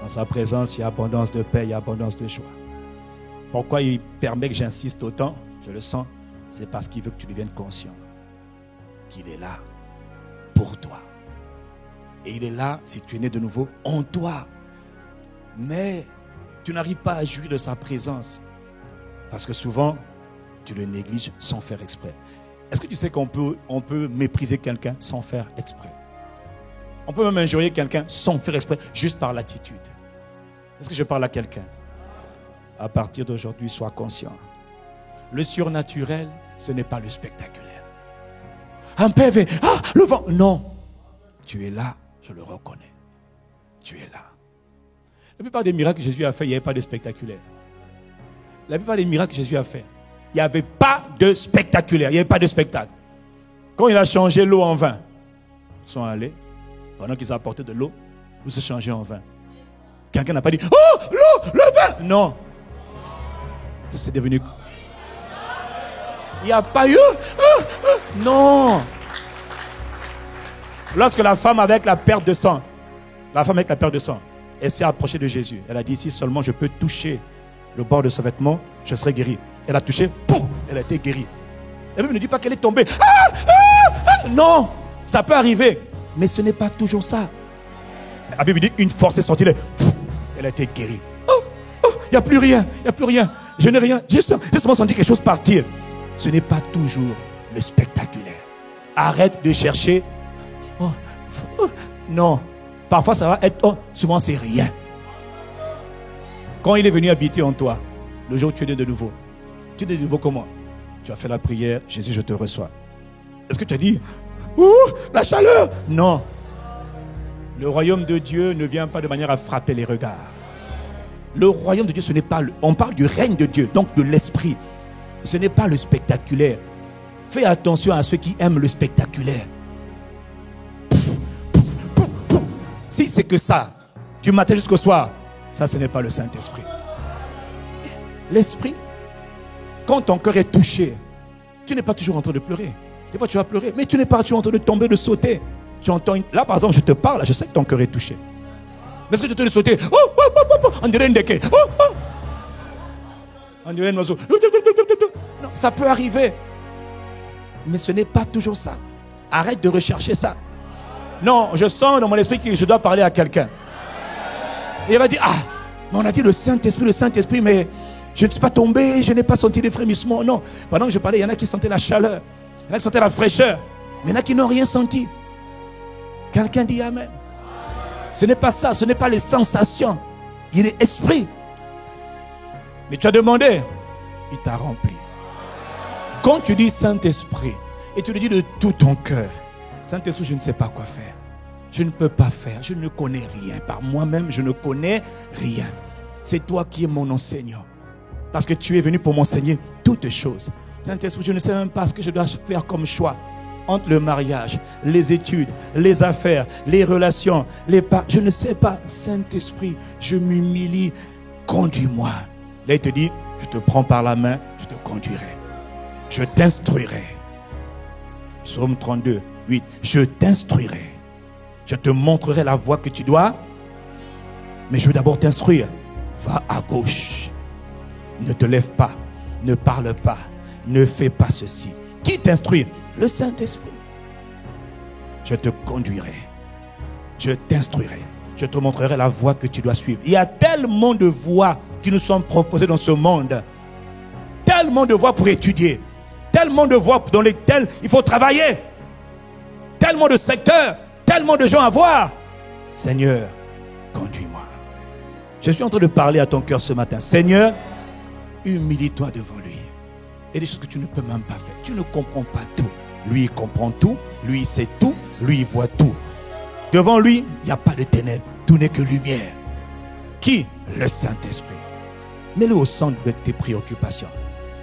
Dans sa présence, il y a abondance de paix, il y a abondance de joie. Pourquoi il permet que j'insiste autant? Je le sens. C'est parce qu'il veut que tu deviennes conscient qu'il est là pour toi. Et il est là, si tu es né de nouveau, en toi. Mais tu n'arrives pas à jouir de sa présence. Parce que souvent, tu le négliges sans faire exprès. Est-ce que tu sais qu'on peut mépriser quelqu'un sans faire exprès? On peut même injurier quelqu'un sans faire exprès, juste par l'attitude. Est-ce que je parle à quelqu'un? À partir d'aujourd'hui, sois conscient. Le surnaturel, ce n'est pas le spectaculaire. Un PV, le vent. Non, tu es là, je le reconnais. Tu es là. La plupart des miracles que Jésus a fait, il n'y avait pas de spectaculaire. La plupart des miracles que Jésus a fait, il n'y avait pas de spectaculaire, il n'y avait pas de spectacle. Quand il a changé l'eau en vin, ils sont allés, pendant qu'ils apportaient de l'eau, ils se changeaient en vin. Quelqu'un n'a pas dit, oh, l'eau, le vin. Non. C'est devenu... Il n'y a pas eu... Non. Lorsque la femme avec la perte de sang, elle s'est approchée de Jésus. Elle a dit, si seulement je peux toucher le bord de ce vêtement, je serai guérie. Elle a touché, pouf, elle a été guérie. La Bible ne dit pas qu'elle est tombée. Non, ça peut arriver. Mais ce n'est pas toujours ça. La Bible dit, une force est sortie, elle a été guérie. Il n'y a plus rien, il n'y a plus rien. Je n'ai rien, j'ai seulement senti quelque chose partir. Ce n'est pas toujours le spectaculaire. Arrête de chercher. Non, parfois ça va être, souvent c'est rien. Quand il est venu habiter en toi, le jour où tu es né de nouveau, tu es né de nouveau comment? Tu as fait la prière, Jésus, je te reçois. Est-ce que tu as dit, la chaleur? Non. Le royaume de Dieu ne vient pas de manière à frapper les regards. Le royaume de Dieu, ce n'est pas... On parle du règne de Dieu, donc de l'esprit. Ce n'est pas le spectaculaire. Fais attention à ceux qui aiment le spectaculaire. Si c'est que ça, du matin jusqu'au soir, ça ce n'est pas le Saint-Esprit. L'Esprit, quand ton cœur est touché, tu n'es pas toujours en train de pleurer. Des fois tu vas pleurer, mais tu n'es pas toujours en train de tomber, de sauter. Tu entends là par exemple, je te parle, je sais que ton cœur est touché. Mais est-ce que tu te sauter? Oh, oh, oh, oh, oh, on dirait une déquée. Oh, oh. On dirait un oiseau. Non, ça peut arriver. Mais ce n'est pas toujours ça. Arrête de rechercher ça. Non, je sens dans mon esprit que je dois parler à quelqu'un. Et il va dire, ah, mais on a dit le Saint-Esprit, mais je ne suis pas tombé, je n'ai pas senti des frémissements. Non, pendant que je parlais, il y en a qui sentaient la chaleur, il y en a qui sentaient la fraîcheur, mais il y en a qui n'ont rien senti. Quelqu'un dit Amen. Ce n'est pas ça, ce n'est pas les sensations. Il est esprit. Mais tu as demandé, il t'a rempli. Quand tu dis Saint-Esprit, et tu le dis de tout ton cœur, Saint-Esprit, je ne sais pas quoi faire. Je ne peux pas faire, je ne connais rien. Par moi-même, je ne connais rien. C'est toi qui es mon enseignant. Parce que tu es venu pour m'enseigner toutes choses. Saint-Esprit, je ne sais même pas ce que je dois faire comme choix. Entre le mariage, les études, les affaires, les relations, je ne sais pas. Saint-Esprit, je m'humilie, conduis-moi. Là, il te dit, je te prends par la main, je te conduirai. Je t'instruirai. Psaume 32, 8. Je t'instruirai. Je te montrerai la voie que tu dois. Mais je veux d'abord t'instruire. Va à gauche. Ne te lève pas. Ne parle pas. Ne fais pas ceci. Qui t'instruit? Le Saint-Esprit. Je te conduirai. Je t'instruirai. Je te montrerai la voie que tu dois suivre. Il y a tellement de voies qui nous sont proposées dans ce monde. Tellement de voies pour étudier. Tellement de voies dans lesquelles il faut travailler. Tellement de secteurs. Tellement de gens à voir. Seigneur, conduis-moi. Je suis en train de parler à ton cœur ce matin. Seigneur, humilie-toi devant lui. Il y a des choses que tu ne peux même pas faire. Tu ne comprends pas tout. Lui, il comprend tout. Lui, il sait tout. Lui, il voit tout. Devant lui, il n'y a pas de ténèbres. Tout n'est que lumière. Qui? Le Saint-Esprit. Mets-le au centre de tes préoccupations.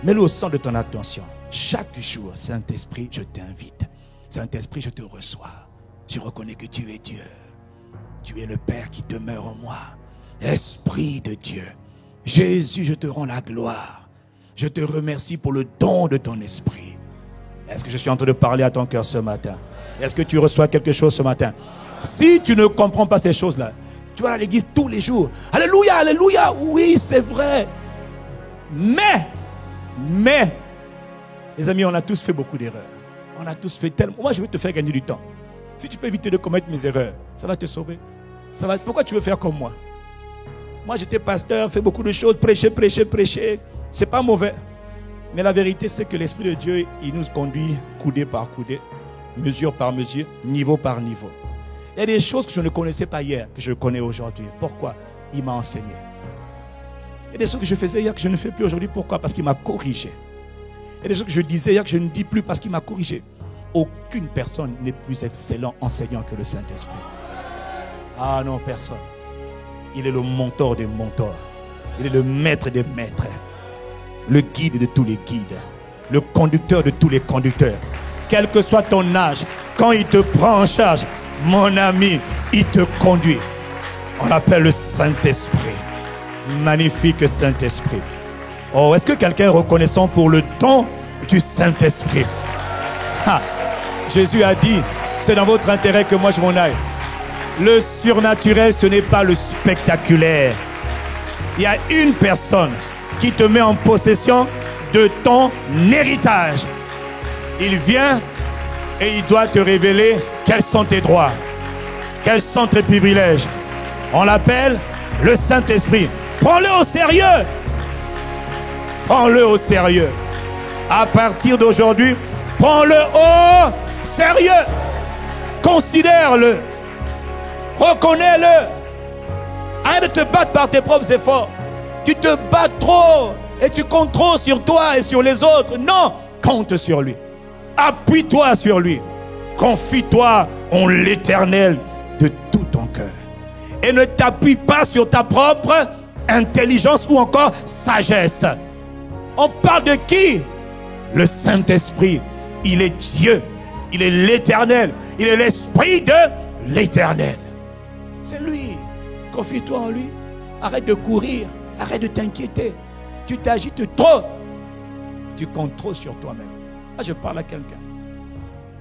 Mets-le au centre de ton attention. Chaque jour, Saint-Esprit, je t'invite. Saint-Esprit, je te reçois. Je reconnais que tu es Dieu. Tu es le Père qui demeure en moi. Esprit de Dieu. Jésus, je te rends la gloire. Je te remercie pour le don de ton esprit. Est-ce que je suis en train de parler à ton cœur ce matin? Est-ce que tu reçois quelque chose ce matin? Si tu ne comprends pas ces choses-là, tu vas à l'église tous les jours. Alléluia, alléluia. Oui, c'est vrai. Mais, les amis, on a tous fait beaucoup d'erreurs. On a tous fait tellement. Moi, je veux te faire gagner du temps. Si tu peux éviter de commettre mes erreurs, ça va te sauver. Pourquoi tu veux faire comme moi? Moi, j'étais pasteur, fait beaucoup de choses, prêcher. C'est pas mauvais. Mais la vérité, c'est que l'Esprit de Dieu, il nous conduit coudée par coudée, mesure par mesure, niveau par niveau. Il y a des choses que je ne connaissais pas hier, que je connais aujourd'hui. Pourquoi? Il m'a enseigné. Il y a des choses que je faisais hier que je ne fais plus aujourd'hui. Pourquoi? Parce qu'il m'a corrigé. Il y a des choses que je disais hier que je ne dis plus parce qu'il m'a corrigé. Aucune personne n'est plus excellent enseignant que le Saint-Esprit. Ah non, personne. Il est le mentor des mentors. Il est le maître des maîtres. Le guide de tous les guides. Le conducteur de tous les conducteurs. Quel que soit ton âge, quand il te prend en charge, mon ami, il te conduit. On l'appelle le Saint-Esprit. Magnifique Saint-Esprit. Oh, est-ce que quelqu'un est reconnaissant pour le don du Saint-Esprit? Jésus a dit, c'est dans votre intérêt que moi je m'en aille. Le surnaturel, ce n'est pas le spectaculaire. Il y a une personne qui te met en possession de ton héritage. Il vient et il doit te révéler quels sont tes droits, quels sont tes privilèges. On l'appelle le Saint-Esprit. Prends-le au sérieux. Prends-le au sérieux. À partir d'aujourd'hui, prends-le au sérieux. Considère-le. Reconnais-le. Arrête de te battre par tes propres efforts. Tu te bats trop et tu comptes trop sur toi et sur les autres. Non, compte sur lui. Appuie-toi sur lui. Confie-toi en l'Éternel de tout ton cœur. Et ne t'appuie pas sur ta propre intelligence ou encore sagesse. On parle de qui? Le Saint-Esprit. Il est Dieu. Il est l'Éternel. Il est l'Esprit de l'Éternel. C'est lui. Confie-toi en lui. Arrête de courir. Arrête de t'inquiéter. Tu t'agites trop. Tu comptes trop sur toi-même. Là, je parle à quelqu'un.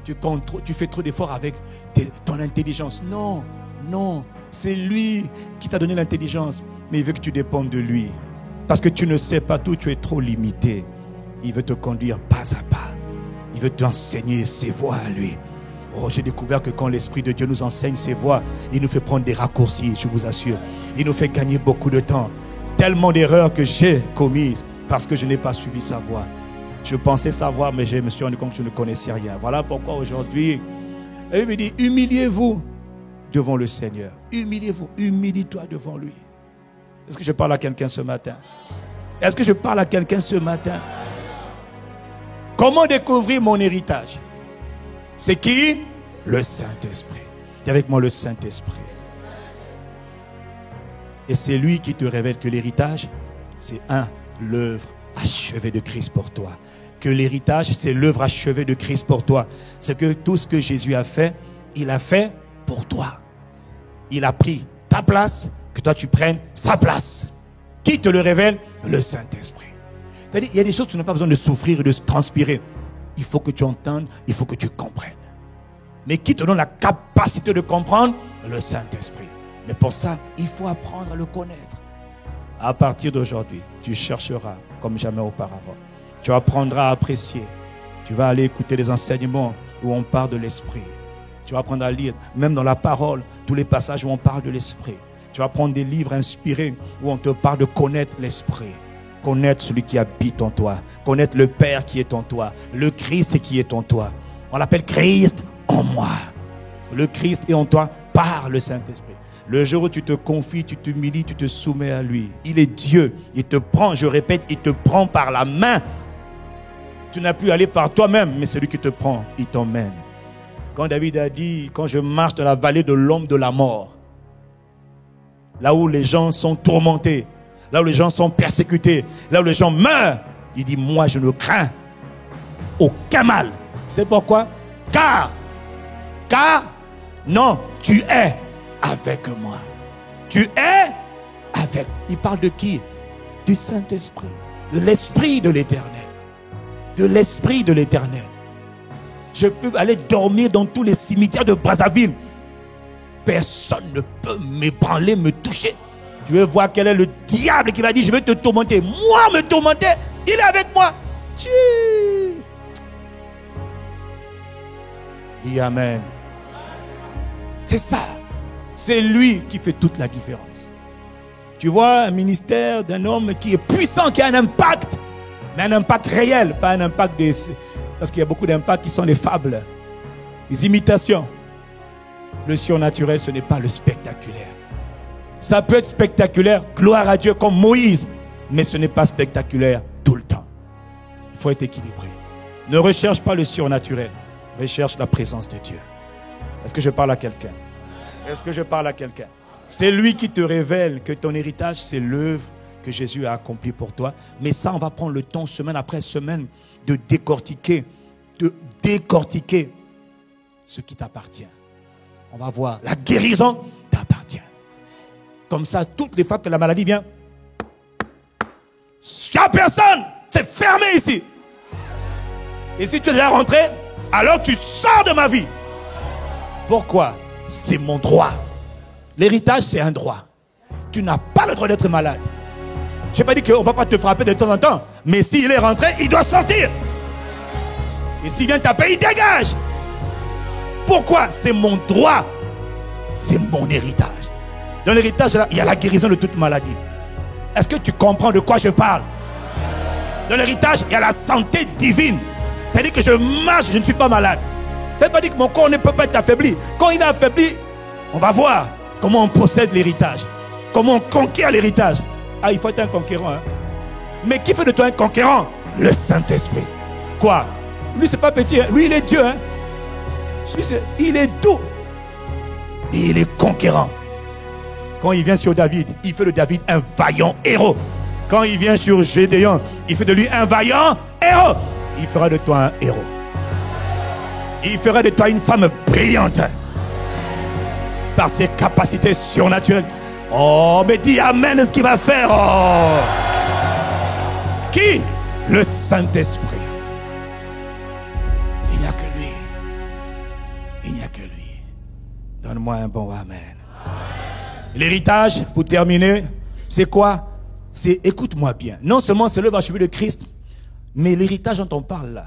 Tu comptes trop, tu fais trop d'efforts avec ton intelligence. Non, non. C'est lui qui t'a donné l'intelligence. Mais il veut que tu dépendes de lui. Parce que tu ne sais pas tout, tu es trop limité. Il veut te conduire pas à pas. Il veut t'enseigner ses voies à lui. Oh, j'ai découvert que quand l'Esprit de Dieu nous enseigne ses voies, il nous fait prendre des raccourcis, je vous assure. Il nous fait gagner beaucoup de temps. Tellement d'erreurs que j'ai commises parce que je n'ai pas suivi sa voie. Je pensais savoir, mais je me suis rendu compte que je ne connaissais rien. Voilà pourquoi aujourd'hui, il me dit, humiliez-vous devant le Seigneur. Humiliez-vous, humilie-toi devant lui. Est-ce que je parle à quelqu'un ce matin? Est-ce que je parle à quelqu'un ce matin? Comment découvrir mon héritage? C'est qui? Le Saint-Esprit. Dis avec moi le Saint-Esprit. Et c'est lui qui te révèle que l'héritage, c'est l'œuvre achevée de Christ pour toi. Que l'héritage, c'est l'œuvre achevée de Christ pour toi. C'est que tout ce que Jésus a fait, il a fait pour toi. Il a pris ta place, que toi tu prennes sa place. Qui te le révèle? Le Saint-Esprit. C'est-à-dire, il y a des choses que tu n'as pas besoin de souffrir et de transpirer. Il faut que tu entendes, il faut que tu comprennes. Mais qui te donne la capacité de comprendre? Le Saint-Esprit. Mais pour ça, il faut apprendre à le connaître. À partir d'aujourd'hui, tu chercheras comme jamais auparavant. Tu apprendras à apprécier. Tu vas aller écouter les enseignements où on parle de l'Esprit. Tu vas apprendre à lire, même dans la parole, tous les passages où on parle de l'Esprit. Tu vas prendre des livres inspirés où on te parle de connaître l'Esprit. Connaître celui qui habite en toi. Connaître le Père qui est en toi. Le Christ qui est en toi. On l'appelle Christ en moi. Le Christ est en toi par le Saint-Esprit. Le jour où tu te confies, tu t'humilies, tu te soumets à lui. Il est Dieu. Il te prend, je répète, il te prend par la main. Tu n'as plus à aller par toi-même, mais celui qui te prend, il t'emmène. Quand David a dit, quand je marche dans la vallée de l'ombre de la mort, là où les gens sont tourmentés, là où les gens sont persécutés, là où les gens meurent, il dit, moi je ne crains aucun mal. C'est pourquoi? Car, non, tu es avec moi. Tu es avec. Il parle de qui? Du Saint-Esprit, de l'Esprit de l'Éternel. De l'Esprit de l'Éternel. Je peux aller dormir dans tous les cimetières de Brazzaville. Personne ne peut m'ébranler, me toucher. Je vais voir quel est le diable qui va dire, je vais te tourmenter. Moi, me tourmenter, il est avec moi. Dis Amen. C'est ça. C'est lui qui fait toute la différence. Tu vois un ministère d'un homme qui est puissant, qui a un impact, mais un impact réel, pas un impact des... Parce qu'il y a beaucoup d'impacts qui sont des fables, des imitations. Le surnaturel, ce n'est pas le spectaculaire. Ça peut être spectaculaire, gloire à Dieu, comme Moïse, mais ce n'est pas spectaculaire tout le temps. Il faut être équilibré. Ne recherche pas le surnaturel, recherche la présence de Dieu. Est-ce que je parle à quelqu'un? Est-ce que je parle à quelqu'un? C'est lui qui te révèle que ton héritage, c'est l'œuvre que Jésus a accomplie pour toi. Mais ça, on va prendre le temps, semaine après semaine, de décortiquer ce qui t'appartient. On va voir, la guérison t'appartient. Comme ça, toutes les fois que la maladie vient, il n'y a personne, c'est fermé ici. Et si tu es déjà rentré, alors tu sors de ma vie. Pourquoi? C'est mon droit. L'héritage, c'est un droit. Tu n'as pas le droit d'être malade. Je n'ai pas dit qu'on ne va pas te frapper de temps en temps. Mais s'il est rentré, il doit sortir. Et s'il vient taper, il dégage. Pourquoi? C'est mon droit. C'est mon héritage. Dans l'héritage, il y a la guérison de toute maladie. Est-ce que tu comprends de quoi je parle? Dans l'héritage, il y a la santé divine. C'est-à-dire que je marche, je ne suis pas malade. Ça ne veut pas dire que mon corps ne peut pas être affaibli. Quand il est affaibli, on va voir comment on possède l'héritage. Comment on conquiert l'héritage. Ah, il faut être un conquérant. Hein? Mais qui fait de toi un conquérant? Le Saint-Esprit. Quoi? Lui, c'est pas petit. Hein? Lui, il est Dieu. Hein? Il est tout. Et il est conquérant. Quand il vient sur David, il fait de David un vaillant héros. Quand il vient sur Gédéon, il fait de lui un vaillant héros. Il fera de toi un héros. Il fera de toi une femme brillante. par ses capacités surnaturelles. Oh, mais dis amen à ce qu'il va faire. Oh. Qui? Le Saint-Esprit. Il n'y a que lui. Il n'y a que lui. Donne-moi un bon amen. L'héritage, pour terminer, c'est quoi? C'est, écoute-moi bien, non seulement c'est l'œuvre achevée de Christ, mais l'héritage dont on parle là,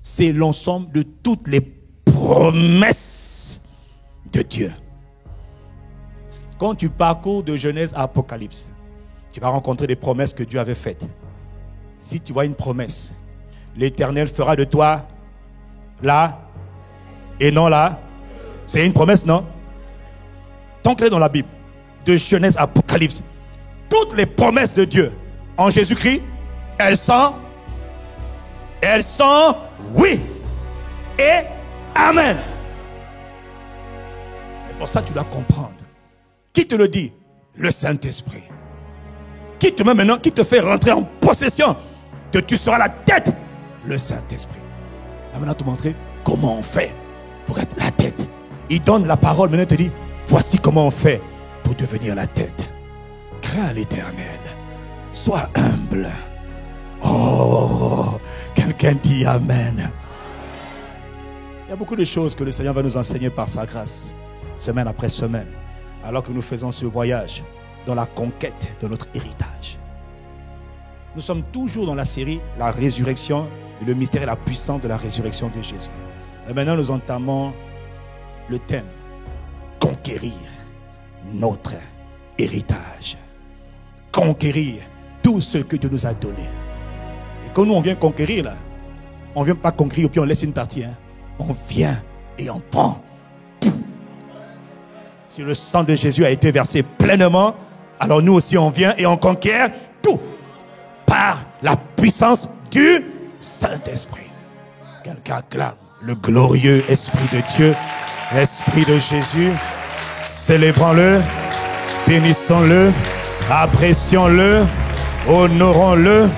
c'est l'ensemble de toutes les promesses de Dieu. Quand tu parcours de Genèse à Apocalypse, tu vas rencontrer des promesses que Dieu avait faites. Si tu vois une promesse, l'Éternel fera de toi là et non là. C'est une promesse, non? Tant qu'elle est dans la Bible, de Genèse à Apocalypse, toutes les promesses de Dieu en Jésus-Christ, elles sont oui et amen. Et pour ça, tu dois comprendre. Qui te le dit? Le Saint-Esprit. Qui te met maintenant, qui te fait rentrer en possession que tu seras la tête? Le Saint-Esprit. Maintenant, te montrer comment on fait pour être la tête. Il donne la parole, maintenant il te dit, voici comment on fait pour devenir la tête. Crains l'Éternel. Sois humble. Oh, quelqu'un dit amen. Il y a beaucoup de choses que le Seigneur va nous enseigner par sa grâce, semaine après semaine, alors que nous faisons ce voyage dans la conquête de notre héritage. Nous sommes toujours dans la série La résurrection et le mystère et la puissance de la résurrection de Jésus. Et maintenant, nous entamons le thème conquérir notre héritage. Conquérir tout ce que Dieu nous a donné. Et quand nous on vient conquérir là, on ne vient pas conquérir et puis on laisse une partie. Hein. On vient et on prend. Si le sang de Jésus a été versé pleinement, alors nous aussi on vient et on conquiert tout par la puissance du Saint-Esprit. Quelqu'un acclame le glorieux Esprit de Dieu, Esprit de Jésus. Célébrons-le, bénissons-le, apprécions-le, honorons-le.